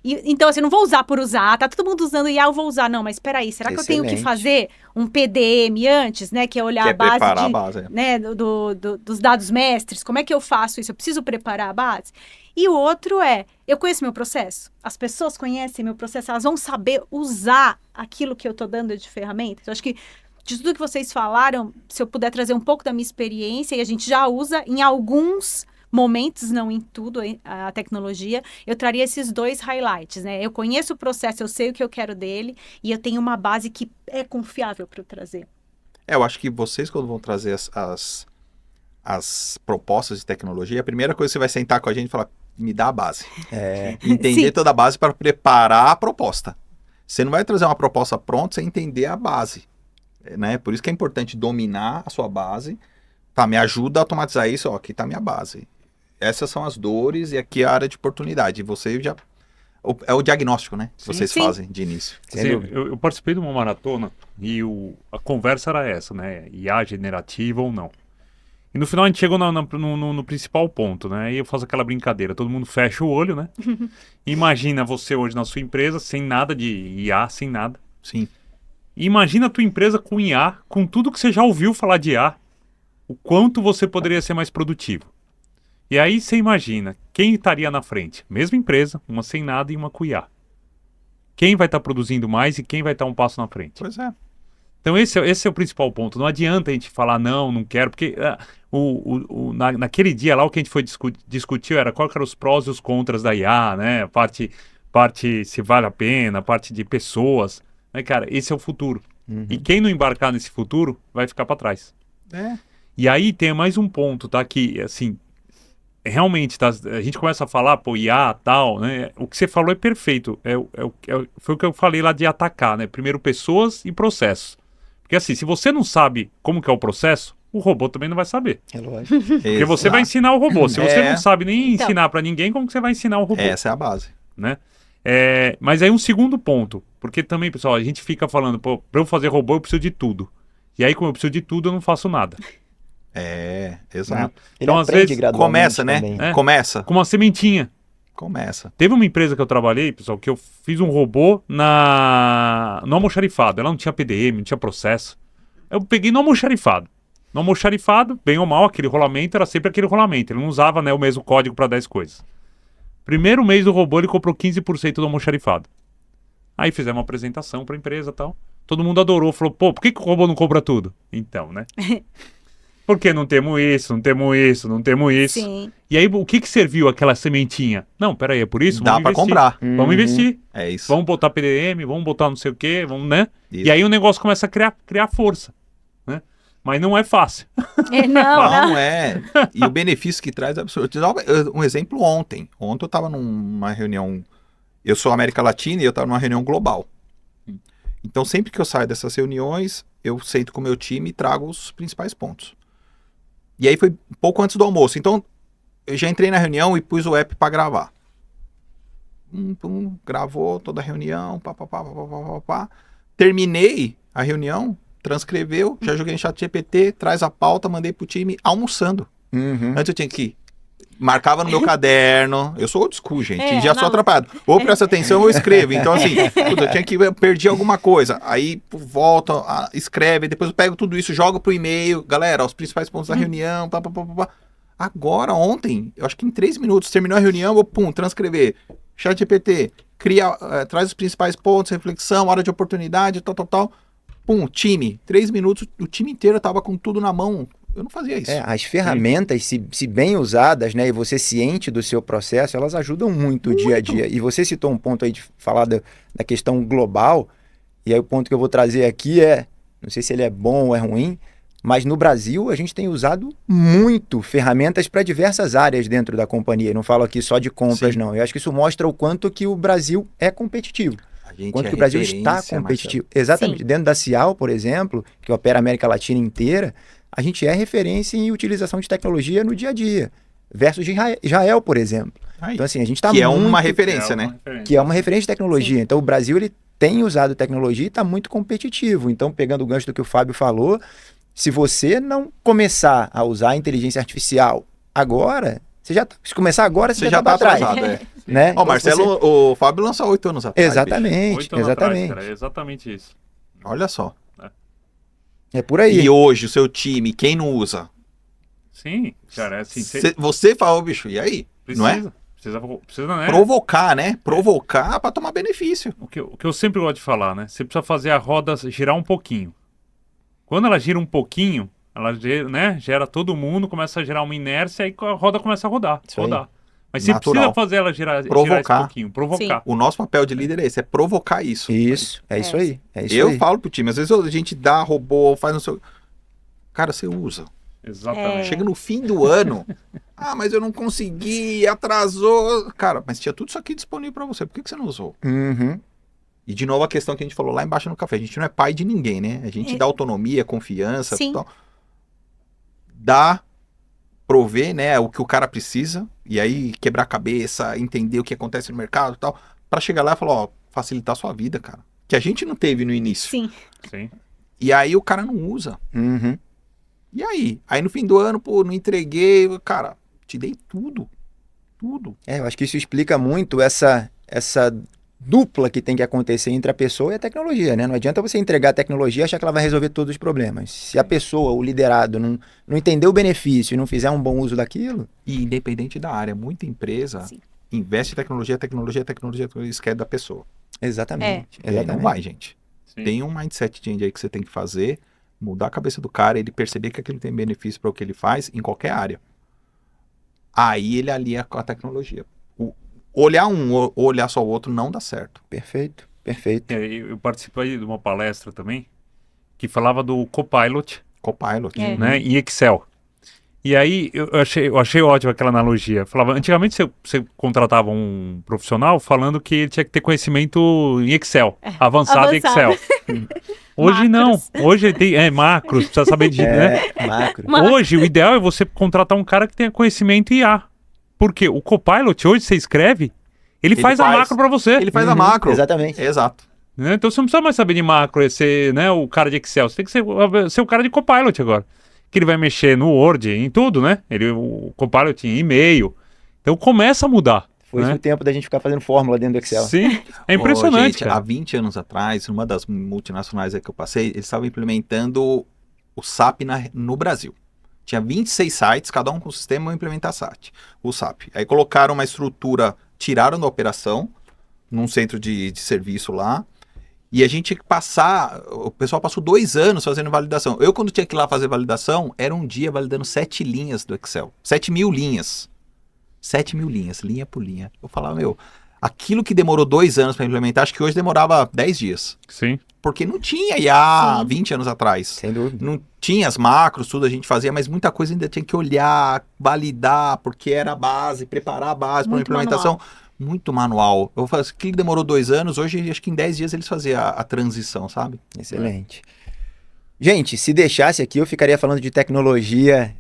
Então, assim, eu não vou usar por usar. Tá todo mundo usando IA, eu vou usar. Não, mas espera aí, será que eu tenho que fazer um PDM antes, né? Que é olhar a base, né, dos dados mestres. Como é que eu faço isso? Eu preciso preparar a base? E o outro eu conheço meu processo. As pessoas conhecem meu processo, elas vão saber usar aquilo que eu estou dando de ferramenta. Então, acho que de tudo que vocês falaram, se eu puder trazer um pouco da minha experiência, e a gente já usa em alguns momentos, não em tudo, a tecnologia, eu traria esses 2 highlights, né? Eu conheço o processo, eu sei o que eu quero dele, e eu tenho uma base que é confiável para eu trazer. Eu acho que vocês, quando vão trazer as propostas de tecnologia, a primeira coisa que você vai sentar com a gente e falar, me dá a base. Entender toda a base para preparar a proposta. Você não vai trazer uma proposta pronta sem entender a base. Né? Por isso que é importante dominar a sua base. Tá, me ajuda a automatizar isso. Aqui está a minha base. Essas são as dores e aqui é a área de oportunidade. Você já... É o diagnóstico, né? Que vocês fazem de início. Eu participei de uma maratona e a conversa era essa, né? IA generativa ou não. E no final a gente chegou no principal ponto, né? E eu faço aquela brincadeira, todo mundo fecha o olho, né? Imagina você hoje na sua empresa, sem nada de IA, sem nada. Sim. E imagina a tua empresa com IA, com tudo que você já ouviu falar de IA, o quanto você poderia ser mais produtivo. E aí você imagina, quem estaria na frente? Mesma empresa, uma sem nada e uma com IA. Quem vai estar produzindo mais e quem vai estar um passo na frente? Pois é. Então esse é o principal ponto. Não adianta a gente falar não quero, porque naquele dia lá o que a gente foi discutiu era qual eram os prós e os contras da IA, né? Parte se vale a pena, a parte de pessoas. Né, cara, esse é o futuro. E quem não embarcar nesse futuro vai ficar para trás. E aí tem mais um ponto, tá? Que, assim, realmente, tá? A gente começa a falar, IA, tal, né? O que você falou é perfeito. Foi o que eu falei lá de atacar, né? Primeiro pessoas e processos. Porque assim, se você não sabe como que é o processo, o robô também não vai saber. É lógico. Porque você vai ensinar o robô. Se você não sabe nem ensinar para ninguém, como que você vai ensinar o robô? Essa é a base. Né? Mas aí um segundo ponto. Porque também, pessoal, a gente fica falando, pô, pra eu fazer robô eu preciso de tudo. E aí, como eu preciso de tudo, eu não faço nada. Exato. Ele Então, às aprende vezes, gradualmente Começa, né? também. É. Começa. Com uma sementinha. Começa. Teve uma empresa que eu trabalhei, pessoal, que eu fiz um robô no almoxarifado. Ela não tinha PDM, não tinha processo. Eu peguei no almoxarifado. No almoxarifado, bem ou mal, aquele rolamento era sempre aquele rolamento. Ele não usava, né, o mesmo código para 10 coisas. Primeiro mês do robô, ele comprou 15% do almoxarifado. Aí fizemos uma apresentação para a empresa e tal. Todo mundo adorou, falou, pô, por que o robô não compra tudo? Então, né? Porque não temos isso, não temos isso, não temos isso. Sim. E aí, o que serviu aquela sementinha? Não, peraí, é por isso? Dá Vamos pra investir. comprar. Vamos investir. É isso. Vamos botar PDM, vamos botar não sei o quê, vamos, né? Isso. E aí o negócio começa a criar força, né? Mas não é fácil. Não é. E o benefício que traz é absurdo. Vou te dar um exemplo ontem. Ontem eu estava numa reunião. Eu sou América Latina e eu estava numa reunião global. Então, sempre que eu saio dessas reuniões, eu sento com o meu time e trago os principais pontos. E aí foi um pouco antes do almoço. Então, eu já entrei na reunião e pus o app para gravar. Gravou toda a reunião. Pá. Terminei a reunião, transcreveu, já joguei no chat GPT, traz a pauta, mandei pro time almoçando. Uhum. Antes eu tinha que... Marcava no meu caderno. Eu sou old school, gente. Já sou não. atrapalhado. Ou presta atenção ou escrevo. Então, assim, puta, eu perdi alguma coisa. Aí volta, escreve, depois eu pego tudo isso, jogo pro e-mail. Galera, os principais pontos da reunião. Pá. Agora, ontem, eu acho que em 3 minutos, terminou a reunião, eu transcrever. Chat GPT, traz os principais pontos, reflexão, hora de oportunidade, tal. Time. 3 minutos, o time inteiro tava com tudo na mão. Eu não fazia isso. As ferramentas, se bem usadas, né, e você ciente do seu processo, elas ajudam muito o dia a dia. E você citou um ponto aí de falar da questão global, e aí o ponto que eu vou trazer aqui não sei se ele é bom ou é ruim, mas no Brasil a gente tem usado muito ferramentas para diversas áreas dentro da companhia. Eu não falo aqui só de compras, não. Eu acho que isso mostra o quanto que o Brasil é competitivo. Quanto que o Brasil está competitivo. Marcelo. Exatamente. Sim. Dentro da Cial, por exemplo, que opera a América Latina inteira, a gente é referência em utilização de tecnologia no dia a dia, versus Israel, por exemplo. Aí. Então, assim, a gente está Que é uma referência, né? que é uma referência de tecnologia. Sim. Então, o Brasil ele tem usado tecnologia e está muito competitivo. Então, pegando o gancho do que o Fábio falou, se você não começar a usar a inteligência artificial agora, se começar agora, você já está atrás. atrasado, Né? Ó, Marcelo, o Fábio lançou 8 anos atrás. Exatamente, 8 anos exatamente. atrás, cara, é exatamente isso. Bicho. Olha só. É por aí. E hoje, o seu time, quem não usa? Sim, cara, é assim, Você fala, bicho, e aí? precisa, Não é? precisa, né? Provocar, né? Provocar para tomar benefício. O que eu sempre gosto de falar, né? Você precisa fazer a roda girar um pouquinho. Quando ela gira um pouquinho, ela gera todo mundo, começa a gerar uma inércia e a roda começa a rodar. Isso aí. Mas você Natural. precisa fazer ela girar esse Provocar. pouquinho, provocar. O nosso papel de líder é esse, é provocar isso. Isso, é isso aí. É isso Eu aí. falo pro time, às vezes a gente dá robô, faz no seu... Cara, você usa. Exatamente. Chega no fim do ano, mas eu não consegui, atrasou. Cara, mas tinha tudo isso aqui disponível para você, por que você não usou? Uhum. E de novo a questão que a gente falou lá embaixo no café, a gente não é pai de ninguém, né? A gente dá autonomia, confiança, Sim. tal. Dá, prover, né, o que o cara precisa, e aí quebrar a cabeça, entender o que acontece no mercado e tal, para chegar lá e falar, ó, facilitar a sua vida, cara. Que a gente não teve no início. Sim. Sim. E aí o cara não usa. Uhum. E aí? Aí no fim do ano, pô, não entreguei, cara, te dei tudo. Tudo. Eu acho que isso explica muito essa dupla que tem que acontecer entre a pessoa e a tecnologia, né? Não adianta você entregar a tecnologia e achar que ela vai resolver todos os problemas. Se a pessoa, o liderado, não entender o benefício e não fizer um bom uso daquilo... E independente da área, muita empresa Sim. investe em tecnologia, isso que é da pessoa. Exatamente. E aí não Exatamente. vai, gente. Sim. Tem um mindset change aí que você tem que fazer, mudar a cabeça do cara, ele perceber que aquilo tem benefício para o que ele faz em qualquer área. Aí ele alia com a tecnologia. Olhar um ou olhar só o outro não dá certo. Perfeito, perfeito. Eu participei de uma palestra também que falava do Copilot, Copilot. né, em Excel. E aí eu achei ótima aquela analogia. Falava, antigamente você contratava um profissional falando que ele tinha que ter conhecimento em Excel, avançado em Excel. Hoje não. Hoje ele tem macros, precisa saber de, né? Macro. Hoje o ideal é você contratar um cara que tenha conhecimento em IA. Porque o Copilot hoje você escreve, ele faz a macro para você. Ele faz a macro. Exatamente. Exato. né? Então você não precisa mais saber de macro, ser, né, o cara de Excel, você tem que ser o cara de Copilot agora. Que ele vai mexer no Word, em tudo, né? O Copilot em e-mail. Então começa a mudar. Foi né? o tempo da gente ficar fazendo fórmula dentro do Excel. Sim, é impressionante, gente, cara. há 20 anos atrás, numa das multinacionais aí que eu passei, eles estavam implementando o SAP no Brasil. Tinha 26 sites, cada um com o sistema a implementar o SAP. Aí colocaram uma estrutura, tiraram da operação, num centro de serviço lá, e a gente tinha que passar, o pessoal passou 2 anos fazendo validação. Eu, quando tinha que ir lá fazer validação, era um dia validando 7 linhas do Excel. 7.000 linhas. 7.000 linhas, linha por linha. Eu falava, aquilo que demorou 2 anos para implementar, acho que hoje demorava 10 dias. Sim. Porque não tinha há Sim. 20 anos atrás. Sem dúvida. Não tinha as macros, tudo a gente fazia, mas muita coisa ainda tinha que olhar, validar, porque era a base, preparar a base para uma Muito implementação. Muito manual. Eu falo, aquilo que demorou 2 anos, hoje acho que em 10 dias eles faziam a transição, sabe? Excelente. Gente, se deixasse aqui, eu ficaria falando de tecnologia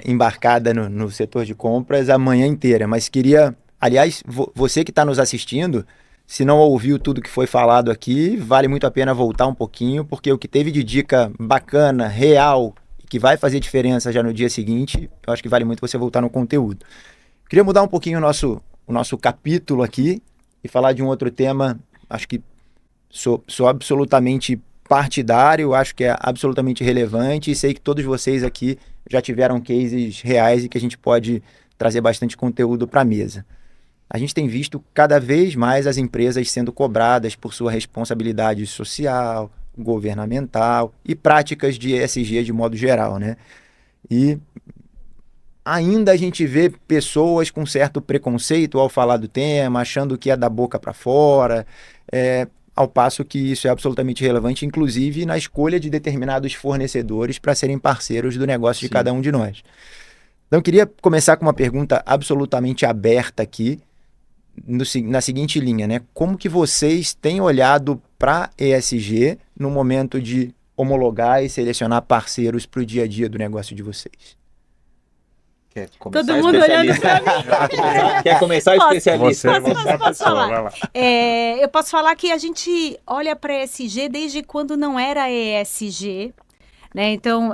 embarcada no setor de compras a manhã inteira. Mas queria, aliás, você que está nos assistindo, se não ouviu tudo que foi falado aqui, vale muito a pena voltar um pouquinho, porque o que teve de dica bacana, real, que vai fazer diferença já no dia seguinte, eu acho que vale muito você voltar no conteúdo. Queria mudar um pouquinho o nosso capítulo aqui e falar de um outro tema, acho que sou absolutamente partidário, acho que é absolutamente relevante e sei que todos vocês aqui já tiveram cases reais e que a gente pode trazer bastante conteúdo para a mesa. A gente tem visto cada vez mais as empresas sendo cobradas por sua responsabilidade social, governamental e práticas de ESG de modo geral, né? E ainda a gente vê pessoas com certo preconceito ao falar do tema, achando que é da boca para fora, ao passo que isso é absolutamente relevante, inclusive na escolha de determinados fornecedores para serem parceiros do negócio de cada um de nós. Então, eu queria começar com uma pergunta absolutamente aberta aqui, na seguinte linha, né? Como que vocês têm olhado para ESG no momento de homologar e selecionar parceiros para o dia a dia do negócio de vocês? Quer começar Todo mundo olhando para mim. Quer começar especialista? Posso falar? Eu posso falar que a gente olha para ESG desde quando não era ESG, né? Então,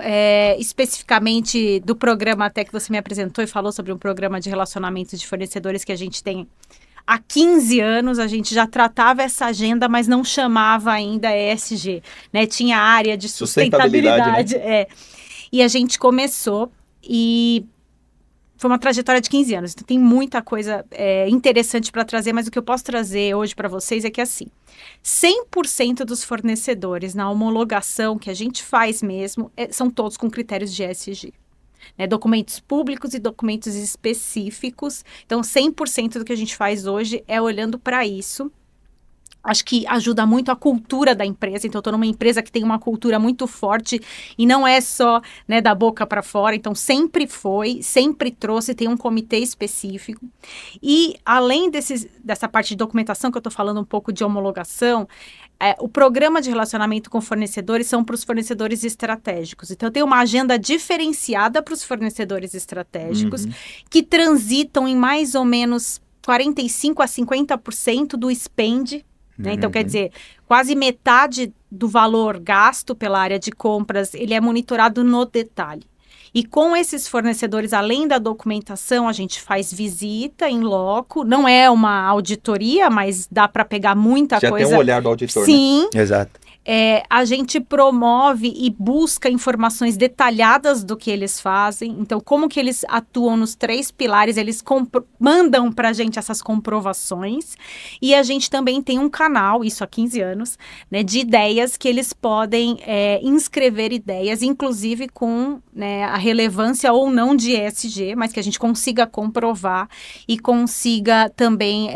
especificamente do programa até que você me apresentou e falou sobre um programa de relacionamento de fornecedores que a gente tem há 15 anos, a gente já tratava essa agenda, mas não chamava ainda ESG, né? Tinha a área de sustentabilidade. Né? E a gente começou e foi uma trajetória de 15 anos, então tem muita coisa interessante para trazer, mas o que eu posso trazer hoje para vocês é que, assim, 100% dos fornecedores na homologação que a gente faz mesmo, são todos com critérios de ESG. Né, documentos públicos e documentos específicos. Então, 100% do que a gente faz hoje é olhando para isso. Acho que ajuda muito a cultura da empresa. Então, eu estou numa empresa que tem uma cultura muito forte e não é só, né, da boca para fora. Então, sempre trouxe, tem um comitê específico. E, além dessa parte de documentação que eu estou falando um pouco de homologação, o programa de relacionamento com fornecedores são para os fornecedores estratégicos. Então, tem uma agenda diferenciada para os fornecedores estratégicos que transitam em mais ou menos 45% a 50% do spend. Né? Então, quer dizer, quase metade do valor gasto pela área de compras, ele é monitorado no detalhe. E com esses fornecedores, além da documentação, a gente faz visita em loco. Não é uma auditoria, mas dá para pegar muita coisa. Já tem um olhar do auditor, Sim. né? Exato. A gente promove e busca informações detalhadas do que eles fazem. Então, como que eles atuam nos 3 pilares, eles mandam para a gente essas comprovações. E a gente também tem um canal, isso há 15 anos, né, de ideias que eles podem inscrever ideias, inclusive com, né, a relevância ou não de ESG, mas que a gente consiga comprovar e consiga também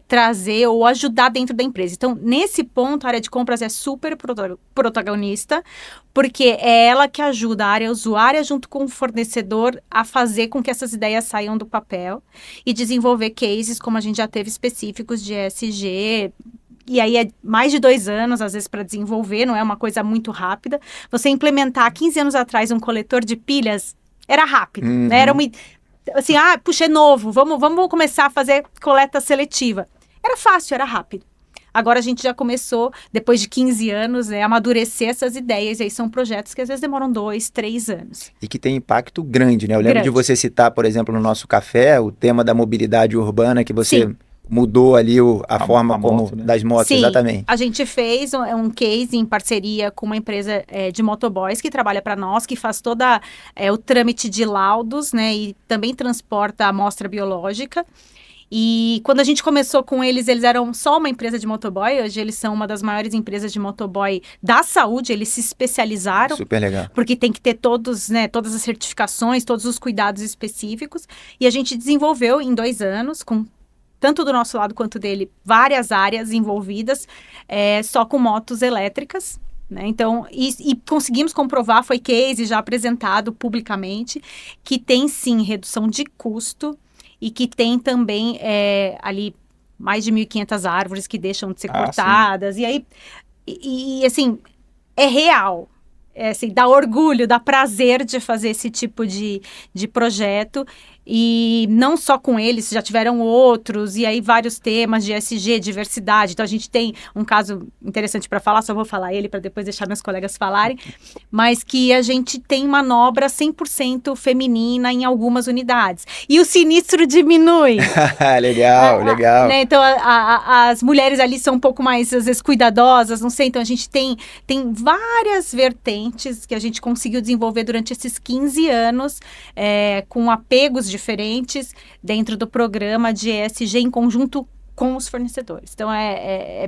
trazer ou ajudar dentro da empresa. Então, nesse ponto, a área de compras é super protagonista, porque é ela que ajuda a área usuária junto com o fornecedor a fazer com que essas ideias saiam do papel e desenvolver cases, como a gente já teve específicos de ESG. E aí é mais de 2 anos, às vezes, para desenvolver, não é uma coisa muito rápida. Você implementar 15 anos atrás um coletor de pilhas era rápido, né? Era uma, assim, puxa, é novo, vamos começar a fazer coleta seletiva. Era fácil, era rápido. agora a gente já começou, depois de 15 anos, né, a amadurecer essas ideias, e aí são projetos que às vezes demoram 2, 3 anos. E que tem impacto grande, né? Eu lembro de Grande. você citar, por exemplo, no nosso café, o tema da mobilidade urbana, que você Sim. mudou ali a forma a como moto, né? das motos, Sim, exatamente. a gente fez um case em parceria com uma empresa de motoboys que trabalha para nós, que faz toda o trâmite de laudos, né, e também transporta a amostra biológica. E quando a gente começou com eles, eles eram só uma empresa de motoboy. Hoje eles são uma das maiores empresas de motoboy da saúde. Eles se especializaram. Super legal. Porque tem que ter todas as certificações, todos os cuidados específicos. E a gente desenvolveu em 2 anos, com tanto do nosso lado quanto dele, várias áreas envolvidas, só com motos elétricas. Né? Então, e conseguimos comprovar, foi case já apresentado publicamente, que tem sim redução de custo e que tem também ali mais de 1.500 árvores que deixam de ser cortadas. Sim. E aí, assim, é real. Assim, dá orgulho, dá prazer de fazer esse tipo de projeto. E não só com eles, já tiveram outros, e aí vários temas de ESG, diversidade. Então a gente tem um caso interessante para falar, só vou falar ele para depois deixar meus colegas falarem, mas que a gente tem manobra 100% feminina em algumas unidades. E o sinistro diminui. Legal, legal. Né? Então as mulheres ali são um pouco mais, às vezes, cuidadosas, não sei. Então a gente tem várias vertentes que a gente conseguiu desenvolver durante esses 15 anos, com apegos diferentes dentro do programa de ESG em conjunto com os fornecedores. Então é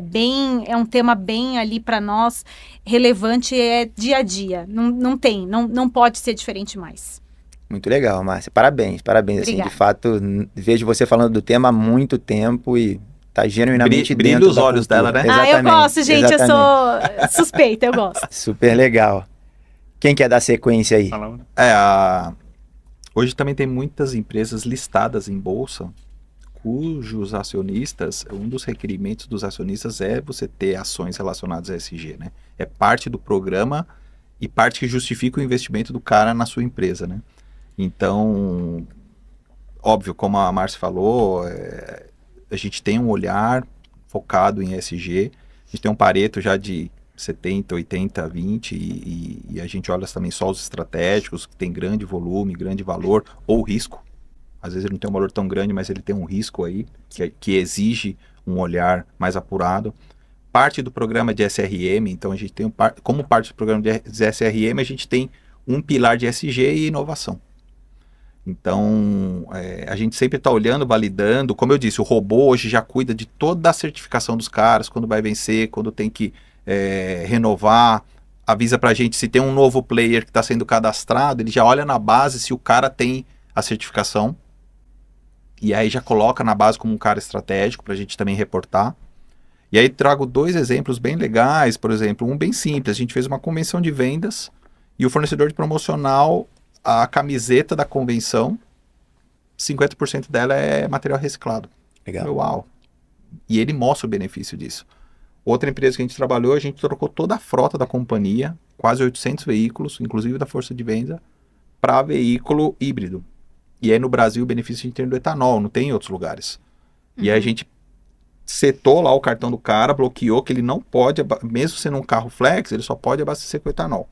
um tema bem ali para nós relevante, dia a dia. Não pode ser diferente mais. Muito legal, Márcia. Parabéns. Obrigada. Assim, de fato, vejo você falando do tema há muito tempo e tá genuinamente Brilha dentro os da olhos cultura. dela, né? Eu gosto, gente. Eu sou suspeita, eu gosto. Super legal. Quem quer dar sequência aí? Hoje também tem muitas empresas listadas em bolsa, cujos acionistas, um dos requerimentos dos acionistas é você ter ações relacionadas a ESG, né? É parte do programa e parte que justifica o investimento do cara na sua empresa, né? Então, óbvio, como a Márcia falou, a gente tem um olhar focado em ESG, a gente tem um Pareto já de 70, 80, 20 e a gente olha também só os estratégicos, que tem grande volume, grande valor ou risco. Às vezes ele não tem um valor tão grande, mas ele tem um risco aí, que exige um olhar mais apurado. Parte do programa de SRM, então a gente tem, como parte do programa de SRM, a gente tem um pilar de ESG e inovação. Então, a gente sempre está olhando, validando. Como eu disse, o robô hoje já cuida de toda a certificação dos caras, quando vai vencer, quando tem que renovar, avisa pra gente se tem um novo player que está sendo cadastrado, ele já olha na base se o cara tem a certificação, e aí já coloca na base como um cara estratégico pra gente também reportar. E aí trago 2 exemplos bem legais, por exemplo, um bem simples, a gente fez uma convenção de vendas, e o fornecedor de promocional, a camiseta da convenção, 50% dela é material reciclado. Legal. Uau! E ele mostra o benefício disso. Outra empresa que a gente trabalhou, a gente trocou toda a frota da companhia, quase 800 veículos, inclusive da força de venda, para veículo híbrido. E aí no Brasil o benefício a gente tem do etanol, não tem em outros lugares. Uhum. E aí a gente setou lá o cartão do cara, bloqueou que ele não pode, mesmo sendo um carro flex, ele só pode abastecer com etanol.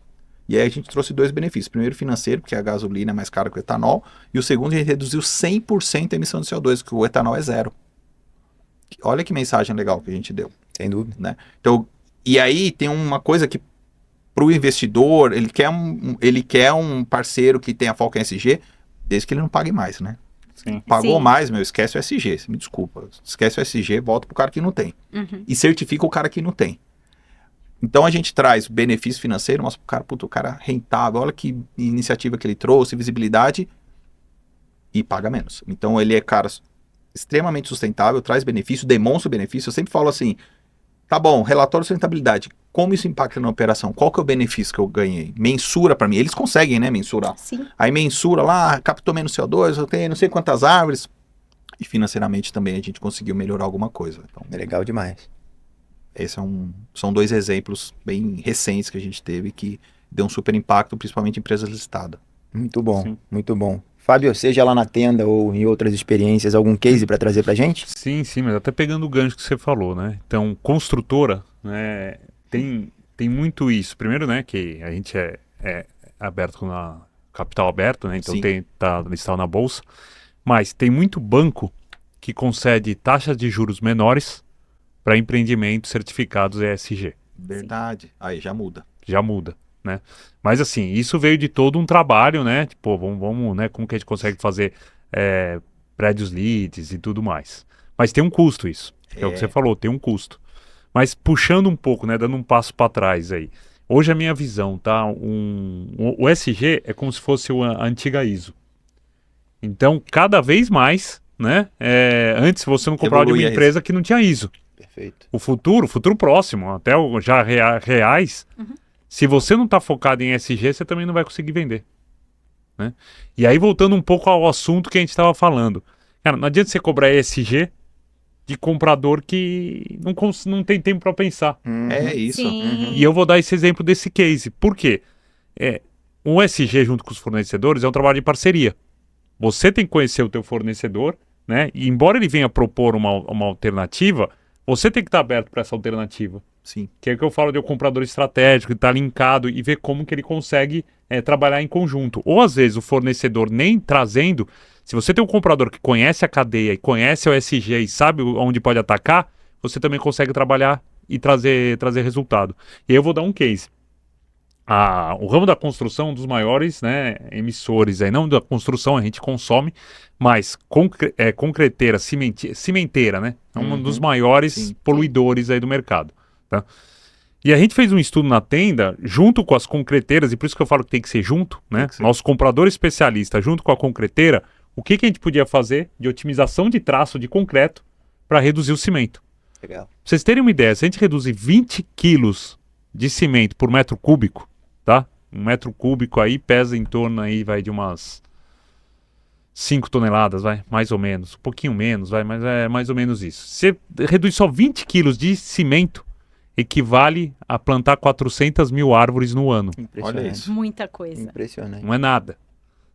E aí a gente trouxe 2 benefícios. Primeiro, financeiro, porque a gasolina é mais cara que o etanol. E o segundo, a gente reduziu 100% a emissão de CO2, que o etanol é 0. Olha que mensagem legal que a gente deu. Sem dúvida. Né? Então, e aí tem uma coisa que para o investidor, ele quer um parceiro que tenha foco em ESG, desde que ele não pague mais, né? Sim. Pagou Sim. mais, esquece o ESG, me desculpa. Esquece o ESG, volta pro cara que não tem. Uhum. E certifica o cara que não tem. Então a gente traz benefício financeiro, mostra pro cara, puto, o cara rentável, olha que iniciativa que ele trouxe, visibilidade, e paga menos. Então ele é cara extremamente sustentável, traz benefício, demonstra o benefício. Eu sempre falo assim, tá bom, relatório de sustentabilidade, como isso impacta na operação? Qual que é o benefício que eu ganhei? Mensura para mim, eles conseguem, né, mensurar. Sim. Aí mensura lá, captou menos CO2, eu tenho não sei quantas árvores, e financeiramente também a gente conseguiu melhorar alguma coisa. Então, É legal demais. esses são 2 exemplos bem recentes que a gente teve que deu um super impacto, principalmente em empresas listadas. Muito bom, Sim. muito bom. Fábio, seja lá na tenda ou em outras experiências, algum case para trazer pra gente? Sim, sim, mas até pegando o gancho que você falou, né? Então, construtora, né, tem muito isso. Primeiro, né, que a gente é aberto na capital aberto, né? Então Sim. tá listado na bolsa, mas tem muito banco que concede taxas de juros menores para empreendimentos certificados ESG. Verdade. Aí já muda. Já muda, né? Mas assim, isso veio de todo um trabalho, né? Tipo, vamos, né? Como que a gente consegue fazer prédios LEEDs e tudo mais. Mas tem um custo isso. É o que você falou, tem um custo. Mas puxando um pouco, né? Dando um passo para trás aí. Hoje a minha visão, tá? O SG é como se fosse a antiga ISO. Então, cada vez mais, né? Antes você não comprava de uma Evolui a empresa que não tinha ISO. Perfeito. O futuro próximo, até já reais, se você não está focado em SG, você também não vai conseguir vender. Né? E aí, voltando um pouco ao assunto que a gente estava falando. Cara, não adianta você cobrar ESG de comprador que não tem tempo para pensar. É isso. Sim. E eu vou dar esse exemplo desse case. Por quê? O SG junto com os fornecedores é um trabalho de parceria. Você tem que conhecer o teu fornecedor, né? E embora ele venha propor uma alternativa, você tem que estar aberto para essa alternativa. Sim. Que é o que eu falo de um comprador estratégico, estar linkado e ver como que ele consegue trabalhar em conjunto. Ou às vezes o fornecedor nem trazendo, se você tem um comprador que conhece a cadeia e conhece o SG e sabe onde pode atacar, você também consegue trabalhar e trazer resultado. E aí eu vou dar um case. O ramo da construção é um dos maiores, né, emissores, aí, não da construção, a gente consome, mas concreteira, cimenteira, né? É um dos maiores Sim. poluidores aí do mercado. Tá? E a gente fez um estudo na tenda, junto com as concreteiras, e por isso que eu falo que tem que ser junto, né? que ser. Nosso comprador especialista, junto com a concreteira, o que a gente podia fazer de otimização de traço de concreto para reduzir o cimento. Legal. Pra vocês terem uma ideia, se a gente reduzir 20 quilos de cimento por metro cúbico, tá? Um metro cúbico aí pesa em torno aí, vai de umas 5 toneladas, vai, mais ou menos. Um pouquinho menos, vai, mas é mais ou menos isso. Você reduz só 20 quilos de cimento, equivale a plantar 400 mil árvores no ano. Impressionante. Olha isso. Muita coisa. Impressionante. Não é nada.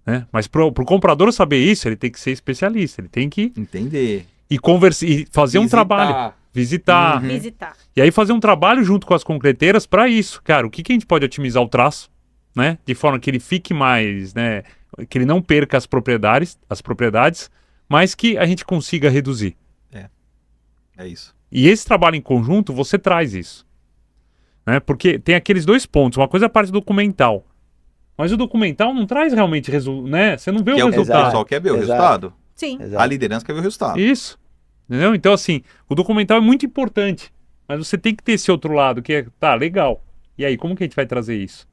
Né? Mas pro comprador saber isso, ele tem que ser especialista. Ele tem que Entender. ir conversar e fazer um trabalho. Visitar. Visitar. E aí fazer um trabalho junto com as concreteiras para isso. Cara, o que a gente pode otimizar o traço, né? De forma que ele fique mais, né? Que ele não perca as propriedades, mas que a gente consiga reduzir. É isso. E esse trabalho em conjunto, você traz isso. Né? Porque tem aqueles dois pontos. Uma coisa é a parte documental. Mas o documental não traz realmente resultado, né? Você não vê Que o é o que o resultado. pessoal quer ver o Exato. resultado. Sim. Exato. A liderança quer ver o resultado. Isso. Entendeu? Então, assim, o documental é muito importante. Mas você tem que ter esse outro lado, que é, tá, legal. E aí, como que a gente vai trazer isso?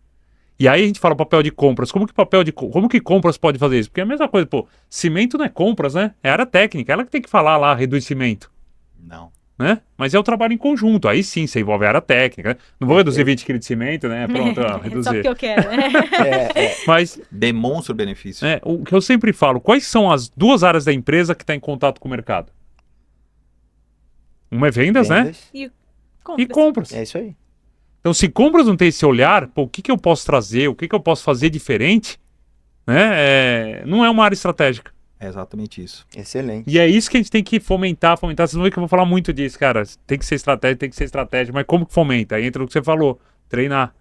E aí a gente fala papel de compras. Como que compras pode fazer isso? Porque é a mesma coisa, pô, cimento não é compras, né? É área técnica. Ela que tem que falar lá, reduz cimento. Não. Né? Mas é o trabalho em conjunto. Aí sim, você envolve a área técnica. Né? Não vou reduzir 20 kg de cimento, né? Pronto, ó, Só reduzir. porque eu quero, né? Mas Demonstra o benefício. o que eu sempre falo, quais são as duas áreas da empresa que está em contato com o mercado? Uma é vendas, né? E E compras. É isso aí. Então, se compras não tem esse olhar, pô, o que eu posso trazer, o que eu posso fazer diferente, né? Não é uma área estratégica. É exatamente isso. Excelente. E é isso que a gente tem que fomentar. Vocês vão ver que eu vou falar muito disso, cara. Tem que ser estratégia, mas como que fomenta? Aí entra o que você falou, treinar.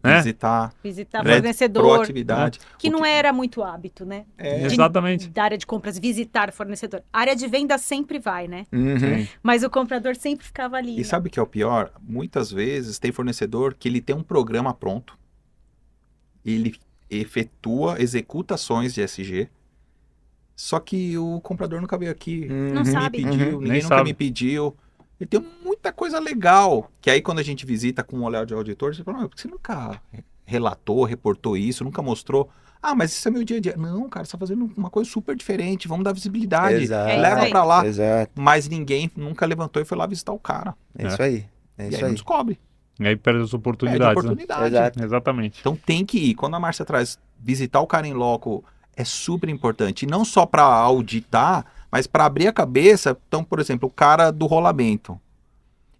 Né? Visitar. Visitar Né? fornecedor, Proatividade. que não era muito hábito, né? É. Exatamente. Da área de compras, visitar fornecedor. A área de venda sempre vai, né? Uhum. Mas o comprador sempre ficava ali. E né? sabe o que é o pior? Muitas vezes tem fornecedor que ele tem um programa pronto, ele executa ações de SG, só que o comprador nunca veio aqui, Não me sabe. pediu, Uhum. ninguém Nem nunca sabe. me pediu. Ele tem muita coisa legal, que aí quando a gente visita com um olhar de auditor, você fala, por que você nunca relatou, reportou isso, nunca mostrou? Ah, mas isso é meu dia a dia. Não, cara, você tá fazendo uma coisa super diferente, vamos dar visibilidade, Exato. É isso leva aí. pra lá. Exato. Mas ninguém nunca levantou e foi lá visitar o cara. É isso aí. É E isso aí não aí. descobre. E aí perde as Perde oportunidades. oportunidade. Exato. Exatamente. Então tem que ir. Quando a Márcia traz visitar o cara em loco, é super importante. E não só para auditar, mas para abrir a cabeça. Então, por exemplo, o cara do rolamento.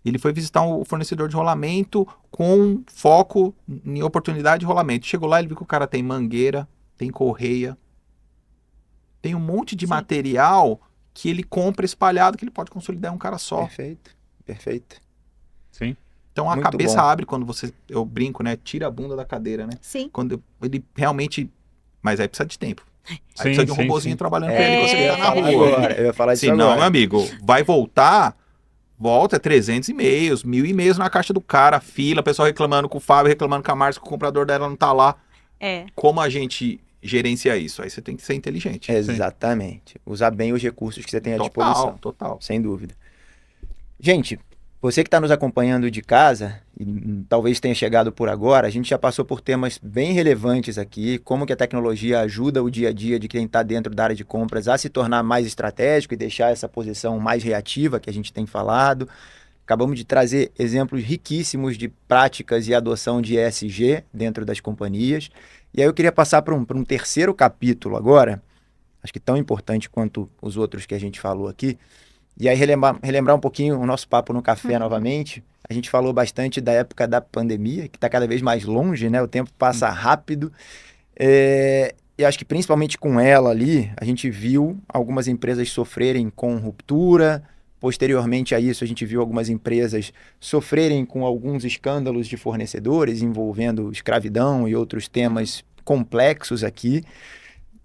Ele foi visitar o fornecedor de rolamento com foco em oportunidade de rolamento. Chegou lá, ele viu que o cara tem mangueira, tem correia, tem um monte de Sim. material que ele compra espalhado, que ele pode consolidar em um cara só. Perfeito, perfeito. Sim. Então a Muito cabeça bom. abre quando eu brinco, né? Tira a bunda da cadeira, né? Sim. Quando ele realmente... Mas aí precisa de tempo. Aí Sim, precisa de um sim, robozinho sim. trabalhando com É, ele, você que tá na Falar rua. agora, eu ia falar disso Se não, agora. meu amigo, vai voltar, volta 300 e-mails, 1000 e-mails na caixa do cara, fila, pessoal reclamando com o Fábio, reclamando com a Márcia, que o comprador dela não tá lá. É. Como a gente gerencia isso? Aí você tem que ser inteligente. Exatamente. Usar bem os recursos que você tem à disposição. Total. Sem dúvida. Gente, você que está nos acompanhando de casa, e talvez tenha chegado por agora, a gente já passou por temas bem relevantes aqui, como que a tecnologia ajuda o dia a dia de quem está dentro da área de compras a se tornar mais estratégico e deixar essa posição mais reativa que a gente tem falado. Acabamos de trazer exemplos riquíssimos de práticas e adoção de ESG dentro das companhias. E aí eu queria passar para um terceiro capítulo agora, acho que tão importante quanto os outros que a gente falou aqui. E aí relembrar um pouquinho o nosso papo no café novamente. A gente falou bastante da época da pandemia, que está cada vez mais longe, né? O tempo passa rápido. E acho que principalmente com ela ali, a gente viu algumas empresas sofrerem com ruptura. Posteriormente a isso, a gente viu algumas empresas sofrerem com alguns escândalos de fornecedores envolvendo escravidão e outros temas complexos aqui.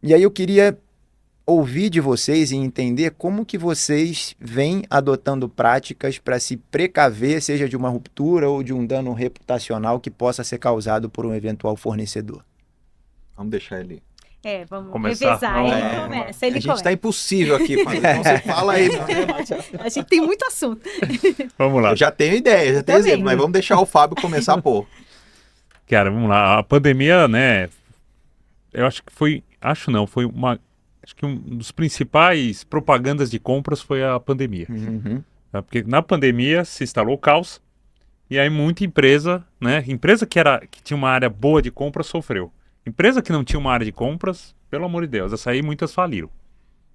E aí eu queria ouvir de vocês e entender como que vocês vêm adotando práticas para se precaver, seja de uma ruptura ou de um dano reputacional que possa ser causado por um eventual fornecedor. Vamos deixar ele. Vamos Começar. revezar. Vamos. Ele começa, ele A gente começa. tá impossível aqui, Fábio. Então você fala aí. A gente tem muito assunto. Vamos lá. Eu já tenho ideia, já tenho Também. exemplo, mas vamos deixar o Fábio começar, pô. Cara, vamos lá. A pandemia, né? Eu acho que foi. Foi uma. Acho que um dos principais propagandas de compras foi a pandemia. Uhum. Tá? Porque na pandemia se instalou o caos. E aí muita empresa, né? Empresa que tinha uma área boa de compras sofreu. Empresa que não tinha uma área de compras, pelo amor de Deus, essa aí muitas faliram.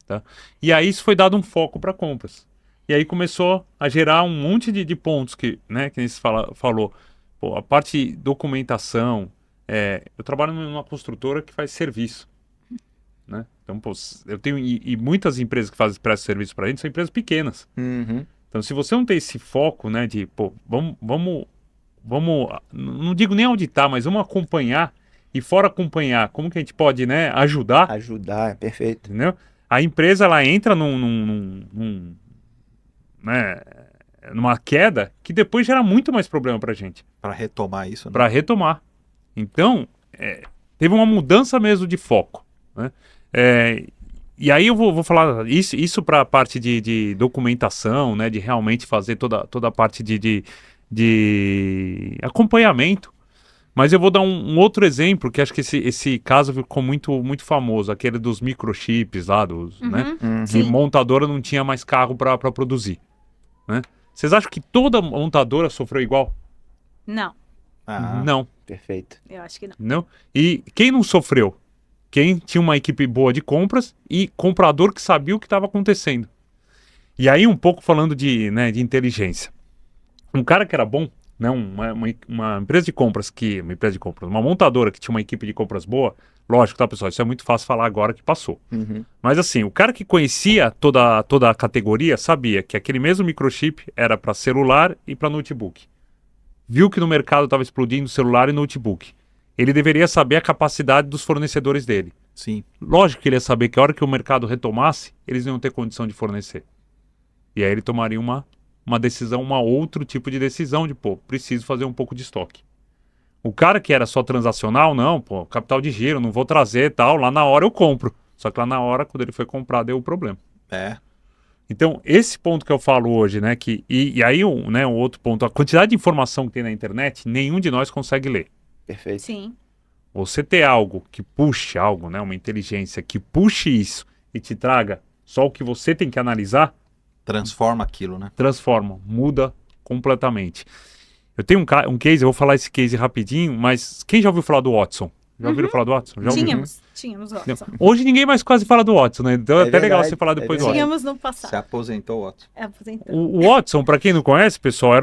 Tá? E aí isso foi dado um foco para compras. E aí começou a gerar um monte de pontos que, né, que a gente falou. Pô, a parte documentação. Eu trabalho numa construtora que faz serviço. Né? Então, pô, eu tenho. E muitas empresas que prestam serviço para a gente são empresas pequenas. Uhum. Então, se você não tem esse foco, né, de, pô, vamos, não digo nem auditar, mas vamos acompanhar, e fora acompanhar, como que a gente pode, né, ajudar, Ajudar, perfeito. entendeu? A empresa, ela entra né, numa queda que depois gera muito mais problema pra gente, Pra retomar isso, né? pra retomar. Então, teve uma mudança mesmo de foco, né? E aí eu vou falar isso para a parte de documentação, né, de realmente fazer toda a parte de acompanhamento. Mas eu vou dar um outro exemplo, que acho que esse caso ficou muito, muito famoso, aquele dos microchips lá, né, Uhum. que Sim. montadora não tinha mais carro para produzir. Né? Vocês acham que toda montadora sofreu igual? Não, Ah, Não. Perfeito. eu acho que não. Não. E quem não sofreu? Quem tinha uma equipe boa de compras e comprador que sabia o que estava acontecendo. E aí um pouco falando de inteligência. Um cara que era bom, né, uma empresa de compras uma montadora que tinha uma equipe de compras boa, lógico, tá, pessoal, isso é muito fácil falar agora que passou. Uhum. Mas assim, o cara que conhecia toda a categoria sabia que aquele mesmo microchip era para celular e para notebook. Viu que no mercado estava explodindo celular e notebook. Ele deveria saber a capacidade dos fornecedores dele. sim. Lógico que ele ia saber que a hora que o mercado retomasse, eles não iam ter condição de fornecer. E aí ele tomaria uma decisão, outro tipo de decisão de, pô, preciso fazer um pouco de estoque. O cara que era só transacional, não, pô, capital de giro, não vou trazer tal, lá na hora eu compro. Só que lá na hora, quando ele foi comprar, deu o problema. Então, esse ponto que eu falo hoje, né, e aí um outro ponto, a quantidade de informação que tem na internet, nenhum de nós consegue ler. Perfeito. Sim. Você ter algo que puxe algo, né, uma inteligência que puxe isso e te traga só o que você tem que analisar, Transforma aquilo, né? transforma, muda completamente. Eu tenho um case, eu vou falar esse case rapidinho, mas quem já ouviu falar do Watson? Já ouviram falar do Watson? Já ouviu? Tínhamos Watson. Hoje ninguém mais quase fala do Watson, né? Então é até legal verdade, você falar depois do Watson. Tínhamos no Se passado. aposentou, Otto. Aposentou. O Watson, para quem não conhece, pessoal,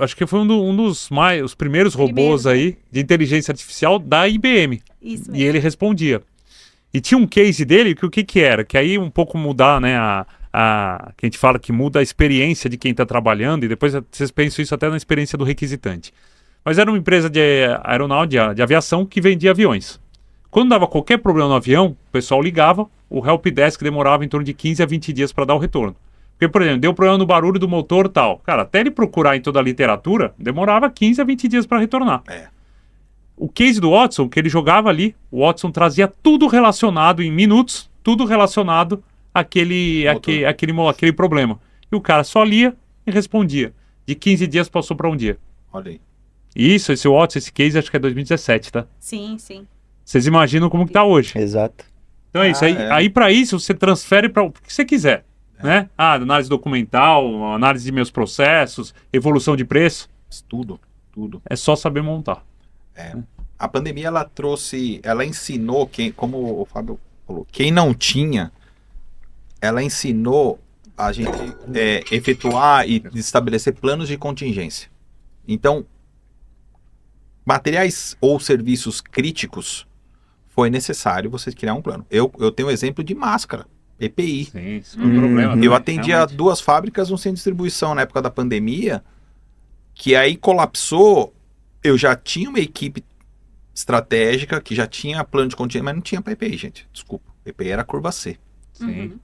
acho que foi um dos os primeiros robôs Primeiros, aí de inteligência artificial da IBM. Isso E mesmo. ele respondia. E tinha um case dele que o que era? Que aí um pouco mudar, né, que a gente fala que muda a experiência de quem está trabalhando, e depois vocês pensam isso até na experiência do requisitante. Mas era uma empresa de aeronáutica, de aviação, que vendia aviões. Quando dava qualquer problema no avião, o pessoal ligava, o helpdesk demorava em torno de 15 a 20 dias para dar o retorno. Porque, por exemplo, deu problema no barulho do motor e tal. Cara, até ele procurar em toda a literatura, demorava 15 a 20 dias para retornar. O case do Watson, que ele jogava ali, o Watson trazia tudo relacionado em minutos, tudo relacionado àquele problema. E o cara só lia e respondia. De 15 dias passou para um dia. Olha aí. Isso, esse Watson, esse case, acho que é 2017, tá? Sim, sim. Vocês imaginam como que tá hoje. Exato. Então é isso. Aí para isso, você transfere para o que você quiser. Né? Análise documental, análise de meus processos, evolução de preço. Tudo. É só saber montar. A pandemia, ela ensinou, como o Fábio falou, quem não tinha, ela ensinou a gente efetuar e estabelecer planos de contingência. Então, materiais ou serviços críticos, foi necessário você criar um plano. Eu tenho um exemplo de máscara, EPI. Sim, isso é um problema. Eu atendia 2 fábricas no centro de distribuição na época da pandemia, que aí colapsou. Eu já tinha uma equipe estratégica, que já tinha plano de contingência, mas não tinha para EPI, gente. Desculpa. EPI era curva C. Sim.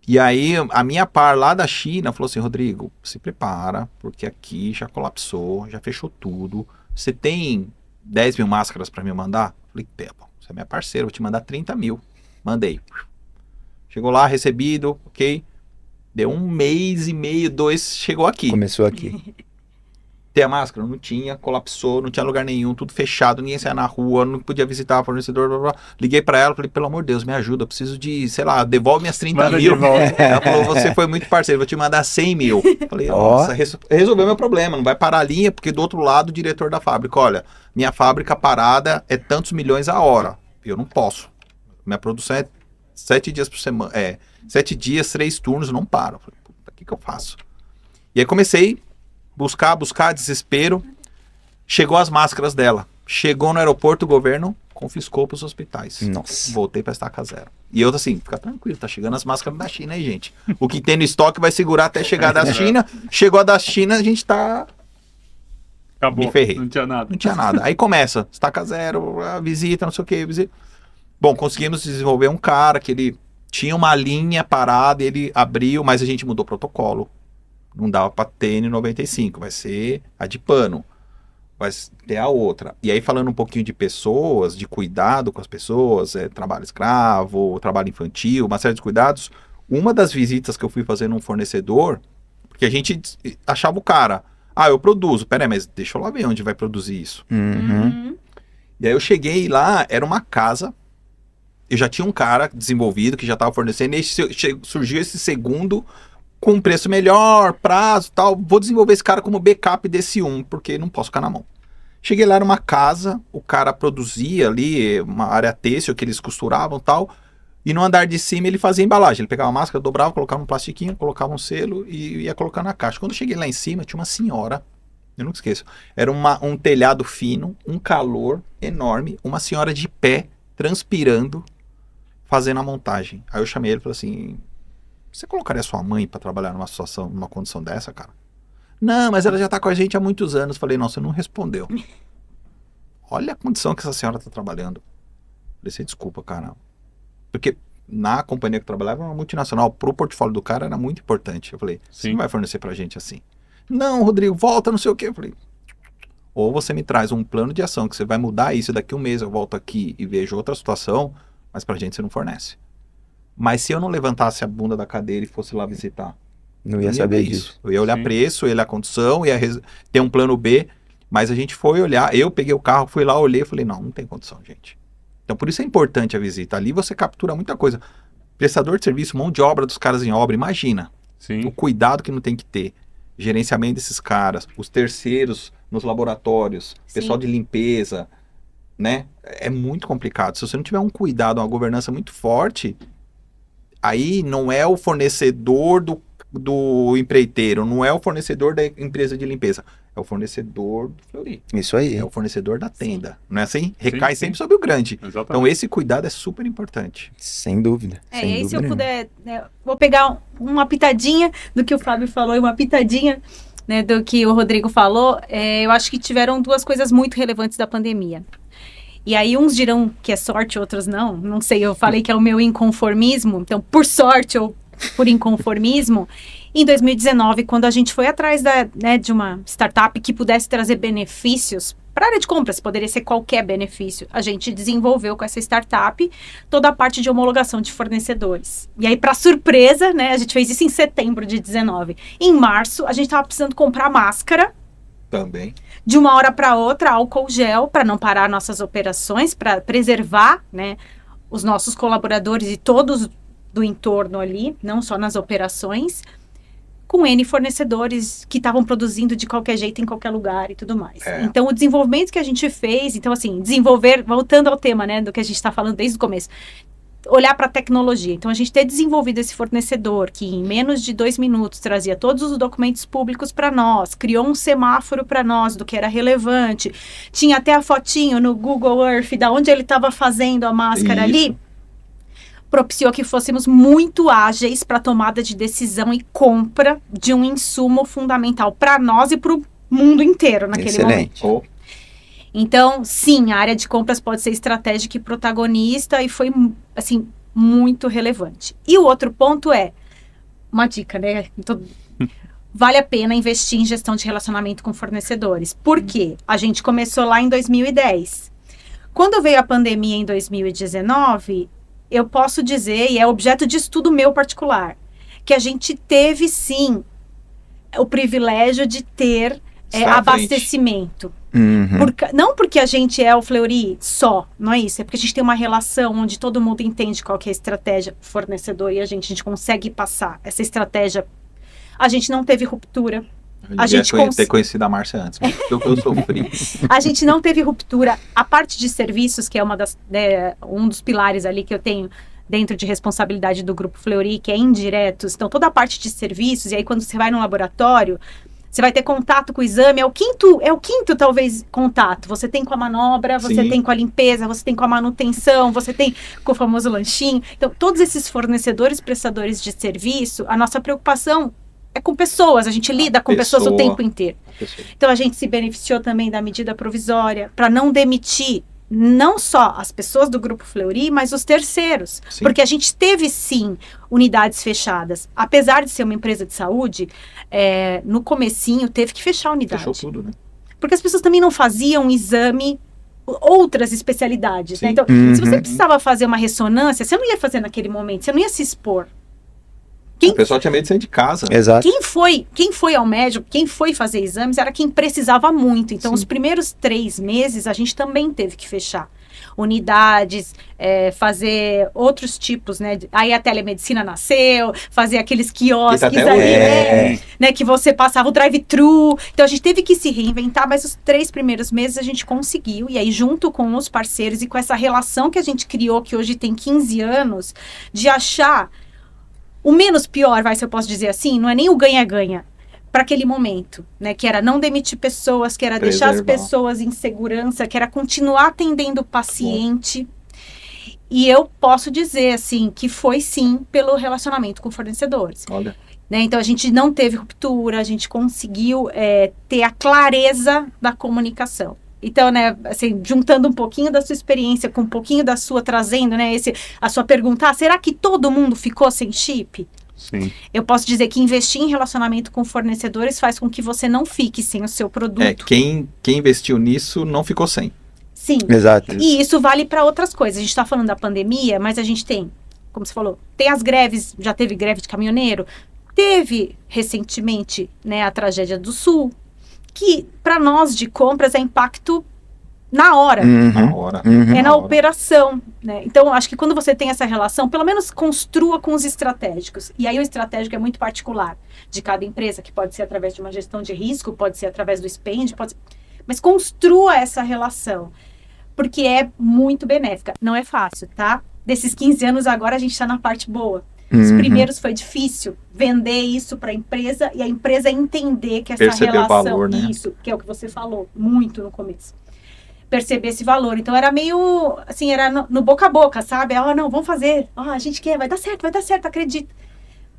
E aí, a minha par lá da China falou assim, Rodrigo, se prepara, porque aqui já colapsou, já fechou tudo. Você tem 10 mil máscaras para me mandar? Falei, bom, você é minha parceira, vou te mandar 30 mil. Mandei. Chegou lá, recebido, ok. Deu 1 mês e meio, 2, chegou aqui. Começou aqui. Tem a máscara? Não tinha, colapsou, não tinha lugar nenhum, tudo fechado, ninguém saia na rua, não podia visitar o fornecedor, blá, blá, blá. Liguei pra ela, falei, pelo amor de Deus, me ajuda, eu preciso de, sei lá, devolve minhas 30 mil. Ela falou, você foi muito parceiro, vou te mandar 100 mil. Falei, nossa, resolveu meu problema, não vai parar a linha, porque do outro lado o diretor da fábrica, olha, minha fábrica parada é tantos milhões a hora, eu não posso. Minha produção é 7 dias por semana, 7 dias, 3 turnos, não paro. Falei, puta, o que eu faço? E aí comecei buscar, desespero. Chegou as máscaras dela. Chegou no aeroporto, o governo confiscou para os hospitais. Nossa. Voltei para estaca zero. E eu assim, fica tranquilo, tá chegando as máscaras da China aí, gente. O que tem no estoque vai segurar até chegar da China. Chegou a da China, a gente tá... Acabou. Me ferrei. Não tinha nada. Não tinha nada. Aí começa, estaca zero, a visita, não sei o que, visita. Bom, conseguimos desenvolver um cara que ele tinha uma linha parada, ele abriu, mas a gente mudou o protocolo. Não dava para ter N95, vai ser a de pano, vai ter a outra. E aí falando um pouquinho de pessoas, de cuidado com as pessoas, trabalho escravo, trabalho infantil, uma série de cuidados. Uma das visitas que eu fui fazer num fornecedor, porque a gente achava o cara, eu produzo, peraí, mas deixa eu lá ver onde vai produzir isso. E aí eu cheguei lá, era uma casa, eu já tinha um cara desenvolvido que já estava fornecendo, e surgiu esse segundo com um preço melhor, prazo, tal. Vou desenvolver esse cara como backup desse porque não posso ficar na mão. Cheguei lá, era uma casa, o cara produzia ali uma área têxtil que eles costuravam, tal, e no andar de cima ele fazia embalagem. Ele pegava a máscara, dobrava, colocava um plastiquinho, colocava um selo e ia colocar na caixa. Quando eu cheguei lá em cima, tinha uma senhora, eu nunca esqueço, era um telhado fino, um calor enorme, uma senhora de pé, transpirando, fazendo a montagem. Aí eu chamei ele e falei assim, você colocaria sua mãe para trabalhar numa condição dessa, cara? Não, mas ela já tá com a gente há muitos anos. Falei, não, você não respondeu. Olha a condição que essa senhora tá trabalhando. Falei, você desculpa, cara. Porque na companhia que eu trabalhava, uma multinacional, pro portfólio do cara era muito importante. Eu falei, você não vai fornecer pra gente assim. Não, Rodrigo, volta, não sei o quê. Eu falei, ou você me traz um plano de ação que você vai mudar isso, daqui um mês eu volto aqui e vejo outra situação, mas pra gente você não fornece. Mas se eu não levantasse a bunda da cadeira e fosse lá visitar, não ia saber disso. Eu ia olhar preço, ia olhar condição, ia ter um plano B, mas a gente foi olhar, eu peguei o carro, fui lá, olhei e falei, não tem condição, gente. Então por isso é importante a visita. Ali você captura muita coisa. Prestador de serviço, mão de obra dos caras em obra, imagina. Sim. O cuidado que não tem que ter. Gerenciamento desses caras, os terceiros nos laboratórios, pessoal de limpeza, né? É muito complicado. Se você não tiver um cuidado, uma governança muito forte... Aí não é o fornecedor do empreiteiro, não é o fornecedor da empresa de limpeza. é o fornecedor do Fleury. Isso aí. É o fornecedor da tenda. Não é assim? Recai sim. sempre sobre o grande. Exatamente. Então esse cuidado é super importante. Sem dúvida. E sem aí, dúvida se eu nenhuma. puder, né, vou pegar uma pitadinha do que o Fábio falou e uma pitadinha, né, do que o Rodrigo falou. Eu acho que tiveram duas coisas muito relevantes da pandemia. E aí uns dirão que é sorte, outros não. Não sei, eu falei que é o meu inconformismo. Então, por sorte ou por inconformismo, em 2019, quando a gente foi atrás de uma startup que pudesse trazer benefícios para a área de compras, poderia ser qualquer benefício, a gente desenvolveu com essa startup toda a parte de homologação de fornecedores. E aí, para surpresa, né, a gente fez isso em setembro de 19. Em março, a gente estava precisando comprar máscara, Também. de uma hora para outra, álcool gel, para não parar nossas operações, para preservar, né, os nossos colaboradores e todos do entorno ali, não só nas operações, com N fornecedores que estavam produzindo de qualquer jeito em qualquer lugar e tudo mais. Então, o desenvolvimento que a gente fez, então assim, desenvolver, voltando ao tema, né, do que a gente está falando desde o começo, olhar para a tecnologia. Então, a gente ter desenvolvido esse fornecedor que em menos de 2 minutos trazia todos os documentos públicos para nós, criou um semáforo para nós do que era relevante, tinha até a fotinho no Google Earth da onde ele estava fazendo a máscara ali, propiciou que fôssemos muito ágeis para tomada de decisão e compra de um insumo fundamental para nós e para o mundo inteiro naquele momento. Então, sim, a área de compras pode ser estratégica e protagonista e foi, assim, muito relevante. E o outro ponto é, uma dica, né? Então, vale a pena investir em gestão de relacionamento com fornecedores. Por quê? A gente começou lá em 2010. Quando veio a pandemia em 2019, eu posso dizer, e é objeto de estudo meu particular, que a gente teve, sim, o privilégio de ter abastecimento. Não porque a gente é o Fleury só, não é isso. É porque a gente tem uma relação onde todo mundo entende qual que é a estratégia fornecedor e a gente consegue passar essa estratégia. A gente não teve ruptura. A gente ter conhecido a Márcia antes, mas eu sofri. A gente não teve ruptura. A parte de serviços, que é um dos pilares ali que eu tenho dentro de responsabilidade do Grupo Fleury, que é indiretos. Então, toda a parte de serviços, e aí quando você vai no laboratório, você vai ter contato com o exame, é o quinto talvez contato. Você tem com a manobra, você tem com a limpeza, você tem com a manutenção, você tem com o famoso lanchinho. Então, todos esses fornecedores, prestadores de serviço, a nossa preocupação é com pessoas, a gente lida com pessoas o tempo inteiro. Então, a gente se beneficiou também da medida provisória para não demitir não só as pessoas do Grupo Fleury, mas os terceiros. Sim. Porque a gente teve, sim, unidades fechadas. Apesar de ser uma empresa de saúde, no comecinho teve que fechar a unidade. Fechou tudo, né? Porque as pessoas também não faziam exame, outras especialidades, né? Então, se você precisava fazer uma ressonância, você não ia fazer naquele momento, você não ia se expor. O pessoal tinha medo de sair de casa. Exato. Quem foi ao médico, quem foi fazer exames, era quem precisava muito. Então, os primeiros 3 meses, a gente também teve que fechar unidades, fazer outros tipos, né? Aí a telemedicina nasceu, fazer aqueles quiosques ali, né? Que você passava o drive-thru. Então, a gente teve que se reinventar, mas os 3 primeiros meses a gente conseguiu. E aí, junto com os parceiros e com essa relação que a gente criou, que hoje tem 15 anos, de achar o menos pior, se eu posso dizer assim, não é nem o ganha-ganha para aquele momento, né? Que era não demitir pessoas, que era deixar as pessoas em segurança, que era continuar atendendo o paciente. E eu posso dizer, assim, que foi sim pelo relacionamento com fornecedores. Olha. Né? Então, a gente não teve ruptura, a gente conseguiu ter a clareza da comunicação. Então, né, assim, juntando um pouquinho da sua experiência com um pouquinho da sua, trazendo, né, a sua pergunta, será que todo mundo ficou sem chip? Sim. Eu posso dizer que investir em relacionamento com fornecedores faz com que você não fique sem o seu produto. Quem investiu nisso não ficou sem. Sim. Exato. E isso vale para outras coisas. A gente está falando da pandemia, mas a gente tem, como você falou, tem as greves, já teve greve de caminhoneiro, teve recentemente, né, a tragédia do Sul, que para nós de compras é impacto na hora. É na operação, né? Então, acho que quando você tem essa relação, pelo menos construa com os estratégicos. E aí o estratégico é muito particular de cada empresa, que pode ser através de uma gestão de risco, pode ser através do spend, mas construa essa relação, porque é muito benéfica. Não é fácil, tá? Desses 15 anos agora a gente está na parte boa. Os Uhum. primeiros foi difícil vender isso para a empresa e a empresa entender que essa Perceber o relação, valor, né? isso, que é o que você falou muito no começo. Perceber esse valor. Então era meio, assim, era no boca a boca, sabe? Não, vamos fazer. A gente quer, vai dar certo, acredita.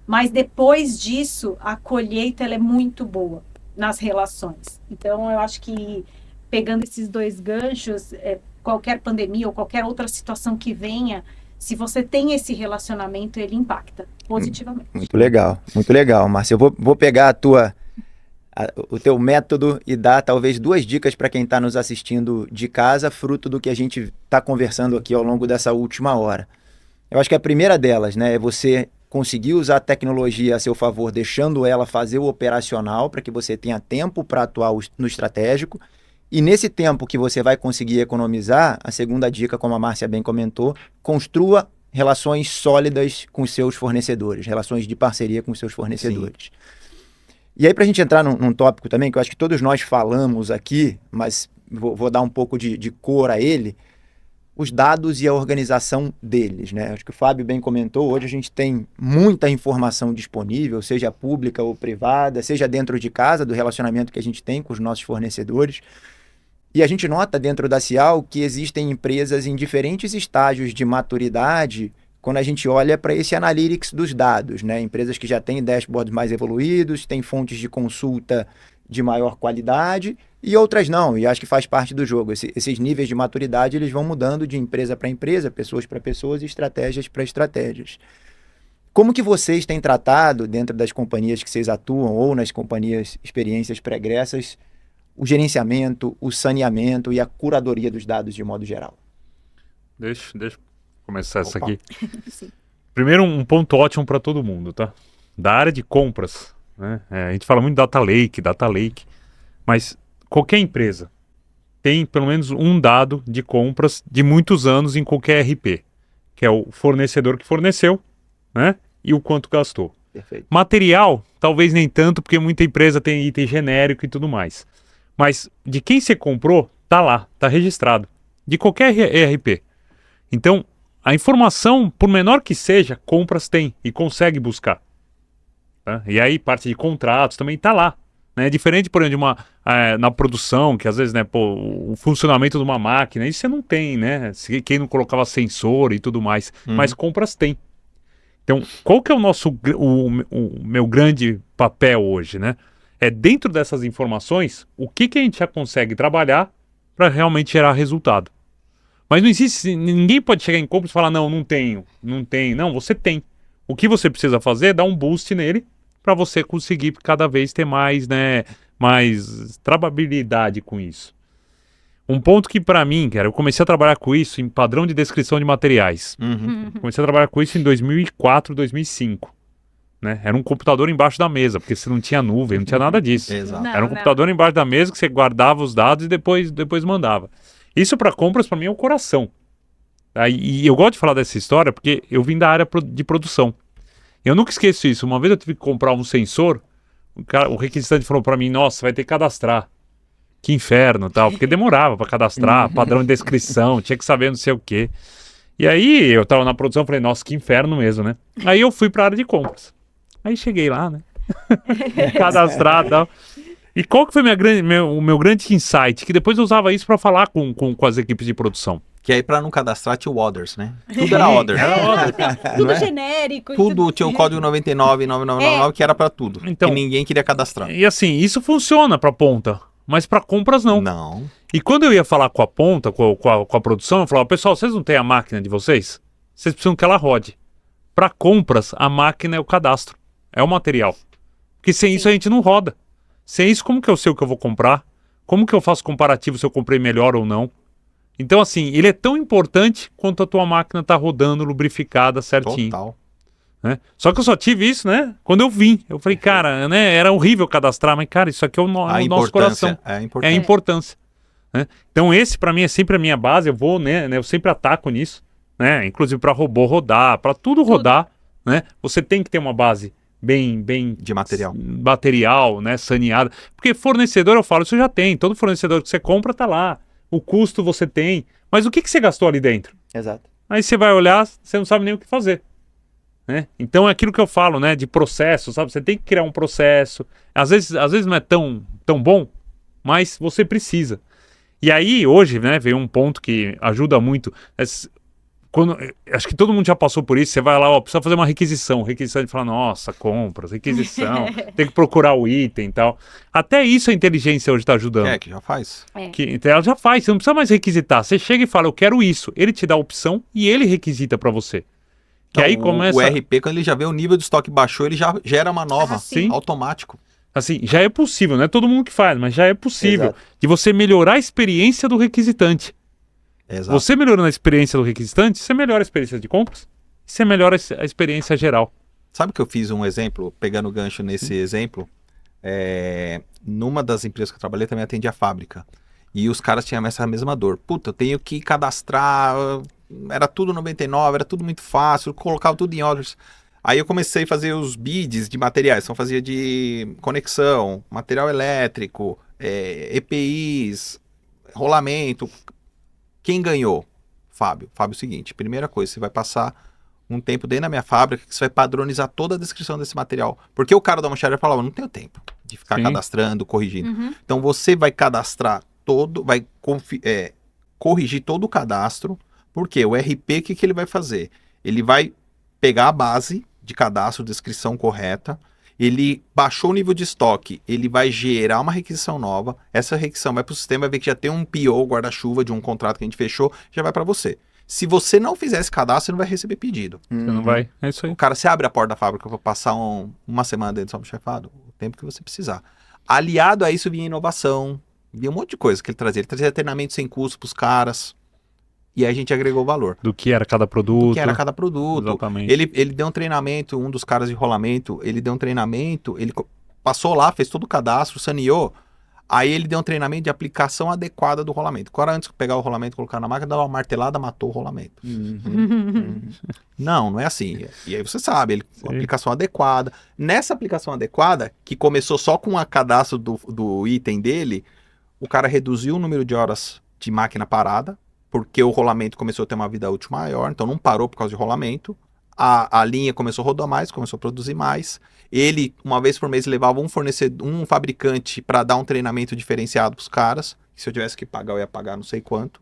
Mas depois disso, a colheita ela é muito boa nas relações. Então eu acho que pegando esses dois ganchos, qualquer pandemia ou qualquer outra situação que venha, se você tem esse relacionamento, ele impacta positivamente. Muito legal, Márcia. Eu vou pegar o teu método e dar talvez 2 dicas para quem está nos assistindo de casa, fruto do que a gente está conversando aqui ao longo dessa última hora. Eu acho que a primeira delas, né, é você conseguir usar a tecnologia a seu favor, deixando ela fazer o operacional para que você tenha tempo para atuar no estratégico. E nesse tempo que você vai conseguir economizar, a segunda dica, como a Márcia bem comentou, construa relações sólidas com os seus fornecedores, relações de parceria com os seus fornecedores. Sim. E aí, para a gente entrar num tópico também, que eu acho que todos nós falamos aqui, mas vou dar um pouco de cor a ele, os dados e a organização deles, né? Acho que o Fábio bem comentou, hoje a gente tem muita informação disponível, seja pública ou privada, seja dentro de casa, do relacionamento que a gente tem com os nossos fornecedores. E a gente nota dentro da Cial que existem empresas em diferentes estágios de maturidade quando a gente olha para esse analytics dos dados, né? Empresas que já têm dashboards mais evoluídos, têm fontes de consulta de maior qualidade e outras não, e acho que faz parte do jogo. Esses níveis de maturidade eles vão mudando de empresa para empresa, pessoas para pessoas e estratégias para estratégias. Como que vocês têm tratado dentro das companhias que vocês atuam ou nas companhias experiências pregressas o gerenciamento, o saneamento e a curadoria dos dados de modo geral? Deixa eu começar essa aqui. Sim. Primeiro, um ponto ótimo para todo mundo, tá? Da área de compras, né? A gente fala muito data lake, mas qualquer empresa tem pelo menos um dado de compras de muitos anos em qualquer RP, que é o fornecedor que forneceu, né? E o quanto gastou. Perfeito. Material, talvez nem tanto, porque muita empresa tem item genérico e tudo mais. Mas de quem você comprou, tá lá, tá registrado. De qualquer ERP. Então, a informação, por menor que seja, compras tem e consegue buscar. Tá? E aí, parte de contratos também tá lá. Né? Diferente, por exemplo, na produção, que às vezes, né, o funcionamento de uma máquina, isso você não tem, né? Quem não colocava sensor e tudo mais. Mas compras tem. Então, qual que é o meu grande papel hoje, né? É dentro dessas informações, o que a gente já consegue trabalhar para realmente gerar resultado. Mas não existe, ninguém pode chegar em compras e falar, não tenho. Não, você tem. O que você precisa fazer é dar um boost nele para você conseguir cada vez ter mais, né, mais trabalhabilidade com isso. Um ponto que para mim, cara, eu comecei a trabalhar com isso em padrão de descrição de materiais. Comecei a trabalhar com isso em 2004, 2005. Né? Era um computador embaixo da mesa, porque você não tinha nuvem, não tinha nada disso. Exato. Era um computador embaixo da mesa que você guardava os dados e depois mandava. Isso para compras, para mim, é o coração. Tá? E eu gosto de falar dessa história porque eu vim da área de produção. Eu nunca esqueço isso. Uma vez eu tive que comprar um sensor, o requisitante falou para mim, nossa, vai ter que cadastrar. Que inferno, tal, porque demorava para cadastrar, padrão de descrição, tinha que saber não sei o quê. E aí eu tava na produção, falei, nossa, que inferno mesmo, né? Aí eu fui para a área de compras. Aí cheguei lá, né? Cadastrar e tal. E qual que foi o meu grande insight? Que depois eu usava isso para falar com as equipes de produção. Que aí para não cadastrar tinha o orders, né? Tudo era orders. Tudo genérico. Tudo tinha o código 999999 que era para tudo. Então, que ninguém queria cadastrar. E assim, isso funciona para ponta, mas para compras não. Não. E quando eu ia falar com a ponta, com a produção, eu falava, pessoal, vocês não têm a máquina de vocês? Vocês precisam que ela rode. Para compras, a máquina é o cadastro. É o material. Porque sem isso a gente não roda. Sem isso, como que eu sei o que eu vou comprar? Como que eu faço comparativo se eu comprei melhor ou não? Então, assim, ele é tão importante quanto a tua máquina tá rodando, lubrificada, certinho. Total. Né? Só que eu só tive isso, né? Quando eu vim. Eu falei, cara, né? Era horrível cadastrar, mas, cara, isso aqui é o nosso coração. É a importância. Né? Então, esse, para mim, é sempre a minha base. Eu vou, né? Eu sempre ataco nisso. Né? Inclusive para robô rodar, para tudo rodar. Né? Você tem que ter uma base bem de material, né, saneada, porque fornecedor, eu falo, isso já tem, todo fornecedor que você compra tá lá, o custo você tem, mas o que você gastou ali dentro? Exato. Aí você vai olhar, você não sabe nem o que fazer. né? Então é aquilo que eu falo, né, de processo, sabe? Você tem que criar um processo. Às vezes não é tão bom, mas você precisa. E aí, hoje, né, veio um ponto que ajuda muito. Acho que todo mundo já passou por isso. Você vai lá, ó, precisa fazer uma requisição. Requisição de falar, nossa, compras, requisição, tem que procurar o item e tal. Até isso a inteligência hoje está ajudando. Que já faz. Então ela já faz, você não precisa mais requisitar. Você chega e fala, eu quero isso. Ele te dá a opção e ele requisita para você. Que Então, aí começa... O RP, quando ele já vê o nível de estoque baixou, ele já gera uma nova, sim. automático. Assim, já é possível, não é todo mundo que faz, mas já é possível. Exato. De você melhorar a experiência do requisitante. Exato. Você melhorando a experiência do requisitante, você melhora a experiência de compras, você melhora a experiência geral. Sabe que eu fiz um exemplo, pegando o gancho nesse exemplo? Numa das empresas que eu trabalhei, também atendi a fábrica. E os caras tinham essa mesma dor. Puta, eu tenho que cadastrar, era tudo 99, era tudo muito fácil, colocava tudo em ordens. Aí eu comecei a fazer os bids de materiais, então fazia de conexão, material elétrico, EPIs, rolamento. Quem ganhou? Fábio. Fábio é o seguinte, primeira coisa, você vai passar um tempo dentro da minha fábrica que você vai padronizar toda a descrição desse material. Porque o cara da almoxarifaria falava, não tenho tempo de ficar Sim. cadastrando, corrigindo. Uhum. Então você vai cadastrar todo, vai corrigir todo o cadastro, porque o RP, o que ele vai fazer? Ele vai pegar a base de cadastro, descrição correta, ele baixou o nível de estoque, ele vai gerar uma requisição nova, essa requisição vai para o sistema, vai ver que já tem um PO, guarda-chuva de um contrato que a gente fechou, já vai para você. Se você não fizer esse cadastro, você não vai receber pedido. Você não vai, é isso aí. O cara, você abre a porta da fábrica para passar uma semana dentro do almoxarifado, o tempo que você precisar. Aliado a isso vinha inovação, vinha um monte de coisa que ele trazia. Ele trazia treinamento sem custo para os caras, e aí a gente agregou valor. Do que era cada produto. Do que era cada produto. Exatamente. Ele deu um treinamento, um dos caras de rolamento, ele deu um treinamento, ele passou lá, fez todo o cadastro, saneou, aí ele deu um treinamento de aplicação adequada do rolamento. O cara, antes de pegar o rolamento e colocar na máquina, dava uma martelada, matou o rolamento. Não é assim. E aí você sabe, uma aplicação adequada. Nessa aplicação adequada, que começou só com o cadastro do item dele, o cara reduziu o número de horas de máquina parada, porque o rolamento começou a ter uma vida útil maior, então não parou por causa de rolamento. A linha começou a rodar mais, começou a produzir mais. Ele, uma vez por mês, levava um fabricante para dar um treinamento diferenciado para os caras. Se eu tivesse que pagar, eu ia pagar não sei quanto.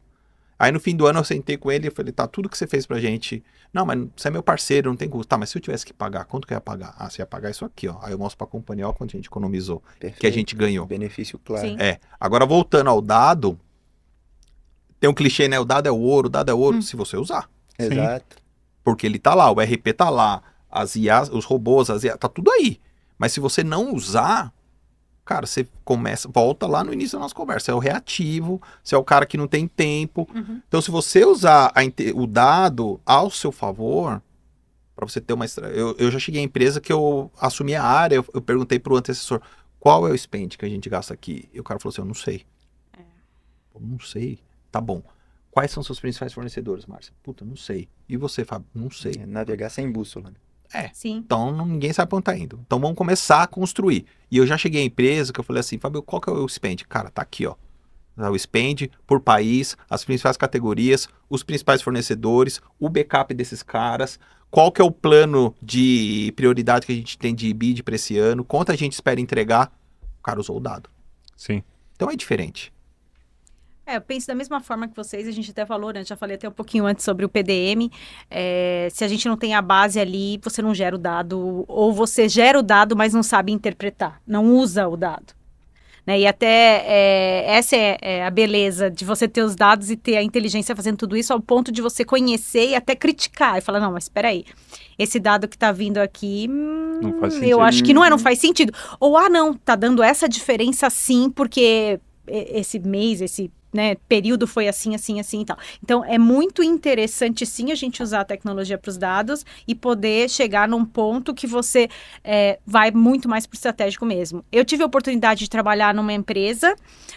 Aí no fim do ano eu sentei com ele e falei, tá, tudo que você fez pra gente... Não, mas você é meu parceiro, não tem custo. Tá, mas se eu tivesse que pagar, quanto que eu ia pagar? Ah, você ia pagar isso aqui, ó. Aí eu mostro pra companhia, ó, quanto a gente economizou. Perfeito. Que a gente ganhou. Benefício claro. Sim. Agora voltando ao dado... Tem um clichê, né? O dado é ouro, se você usar. Exato. Porque ele tá lá, o RP tá lá, as IAs, os robôs, as IAs, tá tudo aí. Mas se você não usar, cara, você volta lá no início da nossa conversa. É o reativo, você é o cara que não tem tempo. Então, se você usar o dado ao seu favor, para você ter uma... Eu já cheguei em empresa que eu assumi a área, eu perguntei pro antecessor, qual é o spend que a gente gasta aqui? E o cara falou assim, eu não sei. Eu não sei. Tá bom. Quais são seus principais fornecedores, Márcia? Puta, não sei. E você, Fábio? Não sei. Navegar sem bússola. Sim. Então ninguém sabe pra onde tá indo. Então vamos começar a construir. E eu já cheguei à empresa que eu falei assim, Fábio, qual que é o spend? Cara, tá aqui, ó. O spend por país, as principais categorias, os principais fornecedores, o backup desses caras, qual que é o plano de prioridade que a gente tem de bid para esse ano, quanto a gente espera entregar. O cara usou o dado. Sim. Então é diferente. Eu penso da mesma forma que vocês, a gente até falou, né? Já falei até um pouquinho antes sobre o PDM. Se a gente não tem a base ali, você não gera o dado, ou você gera o dado, mas não sabe interpretar, não usa o dado. Né? E até essa é a beleza de você ter os dados e ter a inteligência fazendo tudo isso ao ponto de você conhecer e até criticar. E falar, não, mas espera aí, esse dado que está vindo aqui, Não faz sentido. eu acho que não faz sentido. Ou, não, tá dando essa diferença sim, porque esse mês, esse... né, período foi assim e tal. Então, é muito interessante, sim, a gente usar a tecnologia para os dados e poder chegar num ponto que você vai muito mais para o estratégico mesmo. Eu tive a oportunidade de trabalhar numa empresa,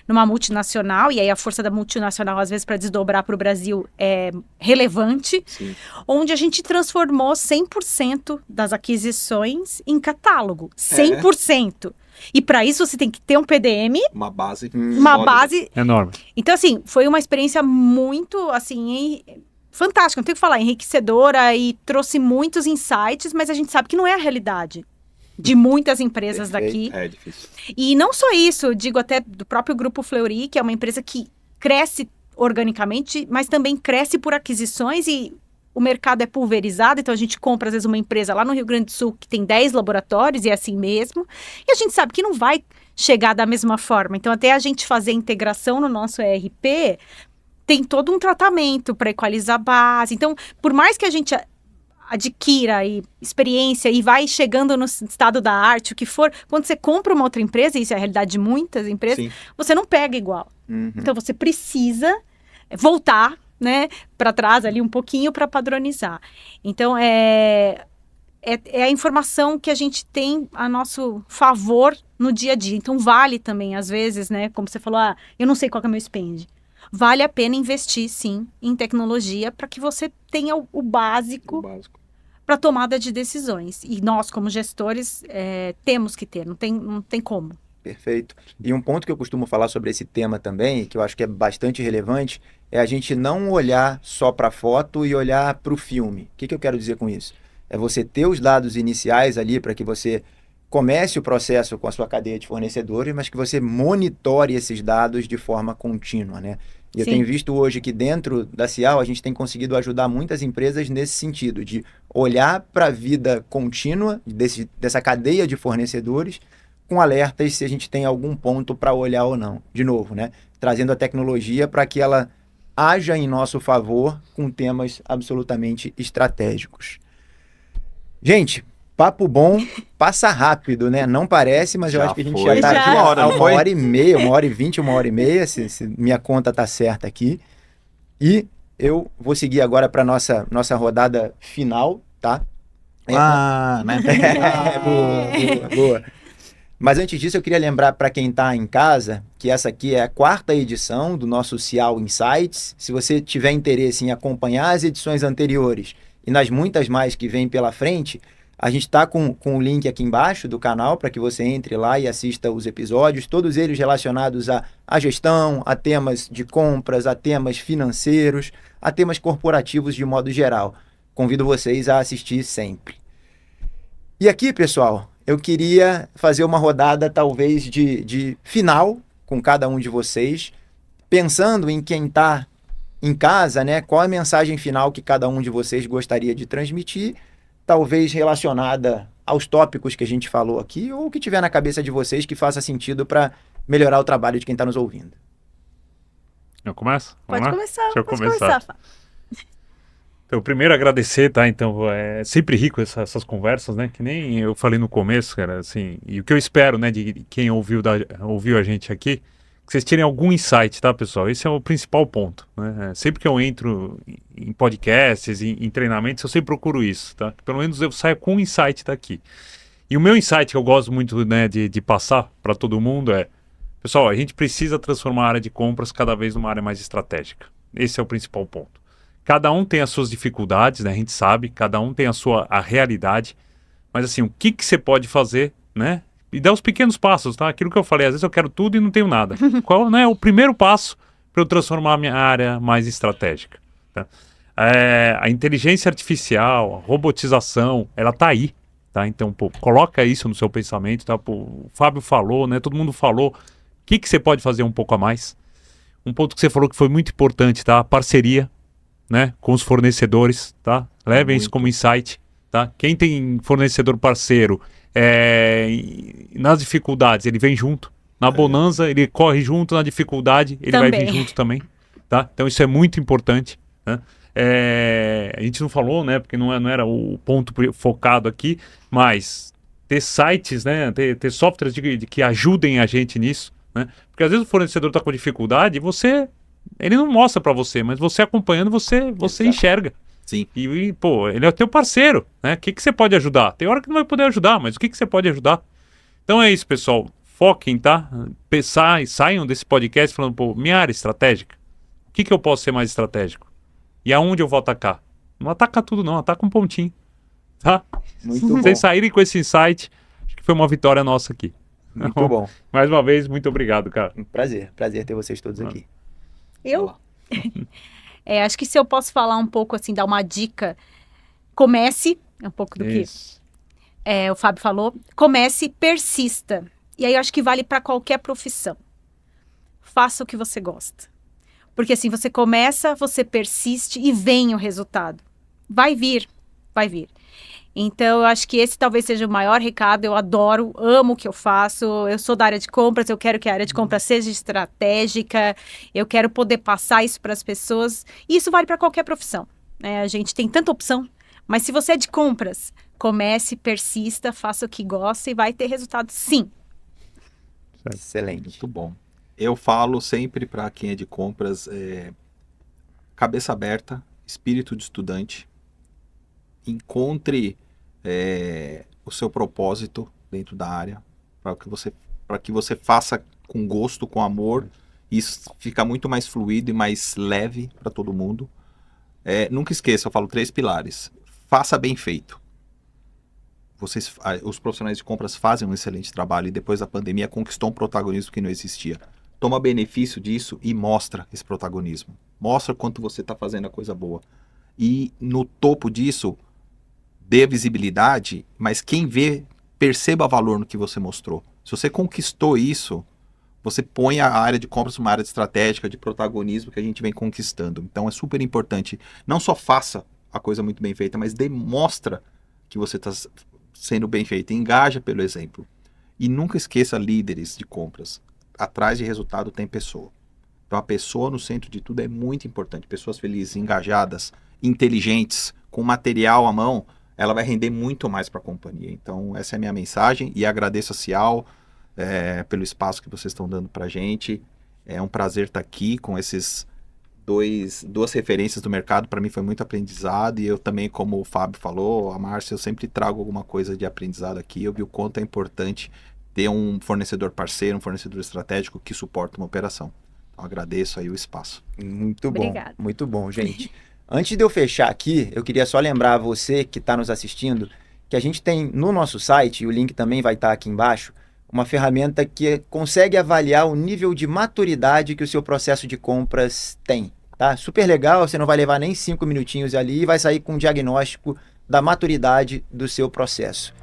numa multinacional, e aí a força da multinacional, às vezes, para desdobrar para o Brasil é relevante, Sim. onde a gente transformou 100% das aquisições em catálogo. 100%. E para isso você tem que ter um PDM, Uma base. uma base... Enorme. Então, assim, foi uma experiência muito, assim, fantástica, não tenho o que falar, enriquecedora e trouxe muitos insights, mas a gente sabe que não é a realidade de muitas empresas daqui. É difícil. E não só isso, digo até do próprio Grupo Fleury, que é uma empresa que cresce organicamente, mas também cresce por aquisições e o mercado é pulverizado, então a gente compra às vezes uma empresa lá no Rio Grande do Sul que tem 10 laboratórios e é assim mesmo, e a gente sabe que não vai chegar da mesma forma. Então até a gente fazer a integração no nosso ERP, tem todo um tratamento para equalizar a base. Então, por mais que a gente adquira experiência e vai chegando no estado da arte, o que for, quando você compra uma outra empresa, e isso é a realidade de muitas empresas, Sim. você não pega igual. Uhum. Então, você precisa voltar, né, para trás ali um pouquinho para padronizar. Então, é a informação que a gente tem a nosso favor no dia a dia. Então, vale também, às vezes, né, como você falou, eu não sei qual que é o meu spend. Vale a pena investir, sim, em tecnologia para que você tenha o básico para tomada de decisões. E nós, como gestores, temos que ter, não tem como. Perfeito. E um ponto que eu costumo falar sobre esse tema também, que eu acho que é bastante relevante, é a gente não olhar só para a foto e olhar para o filme. O que eu quero dizer com isso? É você ter os dados iniciais ali para que você comece o processo com a sua cadeia de fornecedores, mas que você monitore esses dados de forma contínua, né? E eu tenho visto hoje que dentro da Cial a gente tem conseguido ajudar muitas empresas nesse sentido, de olhar para a vida contínua dessa cadeia de fornecedores com alertas se a gente tem algum ponto para olhar ou não. De novo, né? Trazendo a tecnologia para que ela haja em nosso favor com temas absolutamente estratégicos. Gente, papo bom, passa rápido, né? Não parece, mas eu acho que a gente já está aqui uma hora, há não uma foi? hora e meia, 1h20, 1h30, se minha conta tá certa aqui. E eu vou seguir agora para nossa rodada final, tá? Né? Boa. Mas antes disso, eu queria lembrar para quem está em casa que essa aqui é a 4ª edição do nosso Cial Insights. Se você tiver interesse em acompanhar as edições anteriores e nas muitas mais que vêm pela frente, a gente está com o link aqui embaixo do canal para que você entre lá e assista os episódios, todos eles relacionados à gestão, a temas de compras, a temas financeiros, a temas corporativos de modo geral. Convido vocês a assistir sempre. E aqui, pessoal, eu queria fazer uma rodada talvez de final com cada um de vocês, pensando em quem está em casa, né? Qual a mensagem final que cada um de vocês gostaria de transmitir, talvez relacionada aos tópicos que a gente falou aqui, ou que tiver na cabeça de vocês que faça sentido para melhorar o trabalho de quem está nos ouvindo. Eu começo? Vamos Pode lá? começar. Deixa eu pode começar. Fá. Então, primeiro agradecer, tá? Então, é sempre rico essas conversas, né? Que nem eu falei no começo, cara, assim, e o que eu espero, né, de quem ouviu a gente aqui, que vocês tirem algum insight, tá, pessoal? Esse é o principal ponto, né? Sempre que eu entro em podcasts, em treinamentos, eu sempre procuro isso, tá? Pelo menos eu saio com um insight daqui. E o meu insight que eu gosto muito, né, de passar para todo mundo é, pessoal, a gente precisa transformar a área de compras cada vez numa área mais estratégica. Esse é o principal ponto. Cada um tem as suas dificuldades, né? A gente sabe, cada um tem a realidade, mas assim, o que você pode fazer, né? E dar os pequenos passos, tá? Aquilo que eu falei, às vezes eu quero tudo e não tenho nada. Qual, né, é o primeiro passo para eu transformar a minha área mais estratégica? Tá? A inteligência artificial, a robotização, ela tá aí, tá? Então, pô, coloca isso no seu pensamento, tá? Pô, o Fábio falou, né? Todo mundo falou. O que você pode fazer um pouco a mais? Um ponto que você falou que foi muito importante, tá? A parceria, né, com os fornecedores, tá? Levem isso como insight, tá? Quem tem fornecedor parceiro, nas dificuldades, ele vem junto. Na bonança, ele corre junto, na dificuldade, ele vai vir junto também, tá? Então isso é muito importante, né? A gente não falou, né, porque não era o ponto focado aqui, mas ter sites, né, ter softwares que ajudem a gente nisso, né? Porque às vezes o fornecedor está com dificuldade e ele não mostra para você, mas você acompanhando, você enxerga. Sim. E, pô, ele é o teu parceiro, né? O que você pode ajudar? Tem hora que não vai poder ajudar, mas o que você pode ajudar? Então é isso, pessoal. Foquem, tá? Saiam desse podcast falando, pô, minha área estratégica. O que eu posso ser mais estratégico? E aonde eu vou atacar? Não ataca tudo, não. Ataca um pontinho, tá? Muito bom. Vocês saírem com esse insight, acho que foi uma vitória nossa aqui. Muito bom. Mais uma vez, muito obrigado, cara. Prazer ter vocês todos aqui. Eu? Acho que se eu posso falar um pouco, assim, dar uma dica, comece, é um pouco do que o Fábio falou, comece, persista. E aí eu acho que vale para qualquer profissão. Faça o que você gosta. Porque assim, você começa, você persiste e vem o resultado. Vai vir, vai vir. Então, eu acho que esse talvez seja o maior recado. Eu adoro, amo o que eu faço. Eu sou da área de compras, eu quero que a área de compras seja estratégica. Eu quero poder passar isso para as pessoas. E isso vale para qualquer profissão, né? A gente tem tanta opção. Mas se você é de compras, comece, persista, faça o que gosta e vai ter resultado sim. Excelente. Muito bom. Eu falo sempre para quem é de compras, cabeça aberta, espírito de estudante. Encontre o seu propósito dentro da área, para que você faça com gosto, com amor. Isso fica muito mais fluido e mais leve para todo mundo. Nunca esqueça, eu falo 3 pilares. Faça bem feito. Os profissionais de compras fazem um excelente trabalho e depois da pandemia conquistou um protagonismo que não existia. Toma benefício disso e mostra esse protagonismo. Mostra quanto você está fazendo a coisa boa. E no topo disso, dê visibilidade, mas quem vê, perceba valor no que você mostrou. Se você conquistou isso, você põe a área de compras uma área estratégica, de protagonismo que a gente vem conquistando. Então é super importante. Não só faça a coisa muito bem feita, mas demonstra que você está sendo bem feito. Engaja pelo exemplo. E nunca esqueça líderes de compras. Atrás de resultado tem pessoa. Então a pessoa no centro de tudo é muito importante. Pessoas felizes, engajadas, inteligentes, com material à mão, ela vai render muito mais para a companhia. Então essa é a minha mensagem e agradeço a Cial pelo espaço que vocês estão dando para a gente. É um prazer estar aqui com esses duas referências do mercado. Para mim foi muito aprendizado e eu também, como o Fábio falou, a Márcia, eu sempre trago alguma coisa de aprendizado aqui. Eu vi o quanto é importante ter um fornecedor parceiro, um fornecedor estratégico que suporta uma operação. Então agradeço aí o espaço. Muito bom, Obrigada. muito bom, gente. Antes de eu fechar aqui, eu queria só lembrar a você que está nos assistindo que a gente tem no nosso site, e o link também vai estar aqui embaixo, uma ferramenta que consegue avaliar o nível de maturidade que o seu processo de compras tem. Tá? Super legal, você não vai levar nem 5 minutinhos ali e vai sair com um diagnóstico da maturidade do seu processo.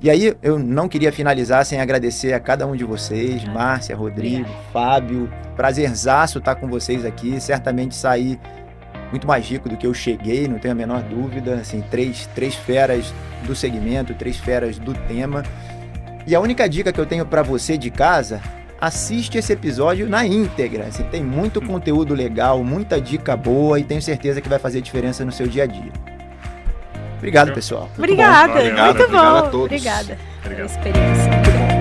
E aí, eu não queria finalizar sem agradecer a cada um de vocês, Márcia, Rodrigo, Fábio. Prazerzaço estar com vocês aqui. Certamente saí muito mais rico do que eu cheguei, não tenho a menor dúvida. Assim, três feras do segmento, 3 feras do tema. E a única dica que eu tenho para você de casa, assiste esse episódio na íntegra. Assim, tem muito conteúdo legal, muita dica boa e tenho certeza que vai fazer diferença no seu dia a dia. Obrigado, pessoal. Obrigada, Muito bom. muito bom. Obrigado a todos. Obrigada pela Obrigado. experiência. Muito bom.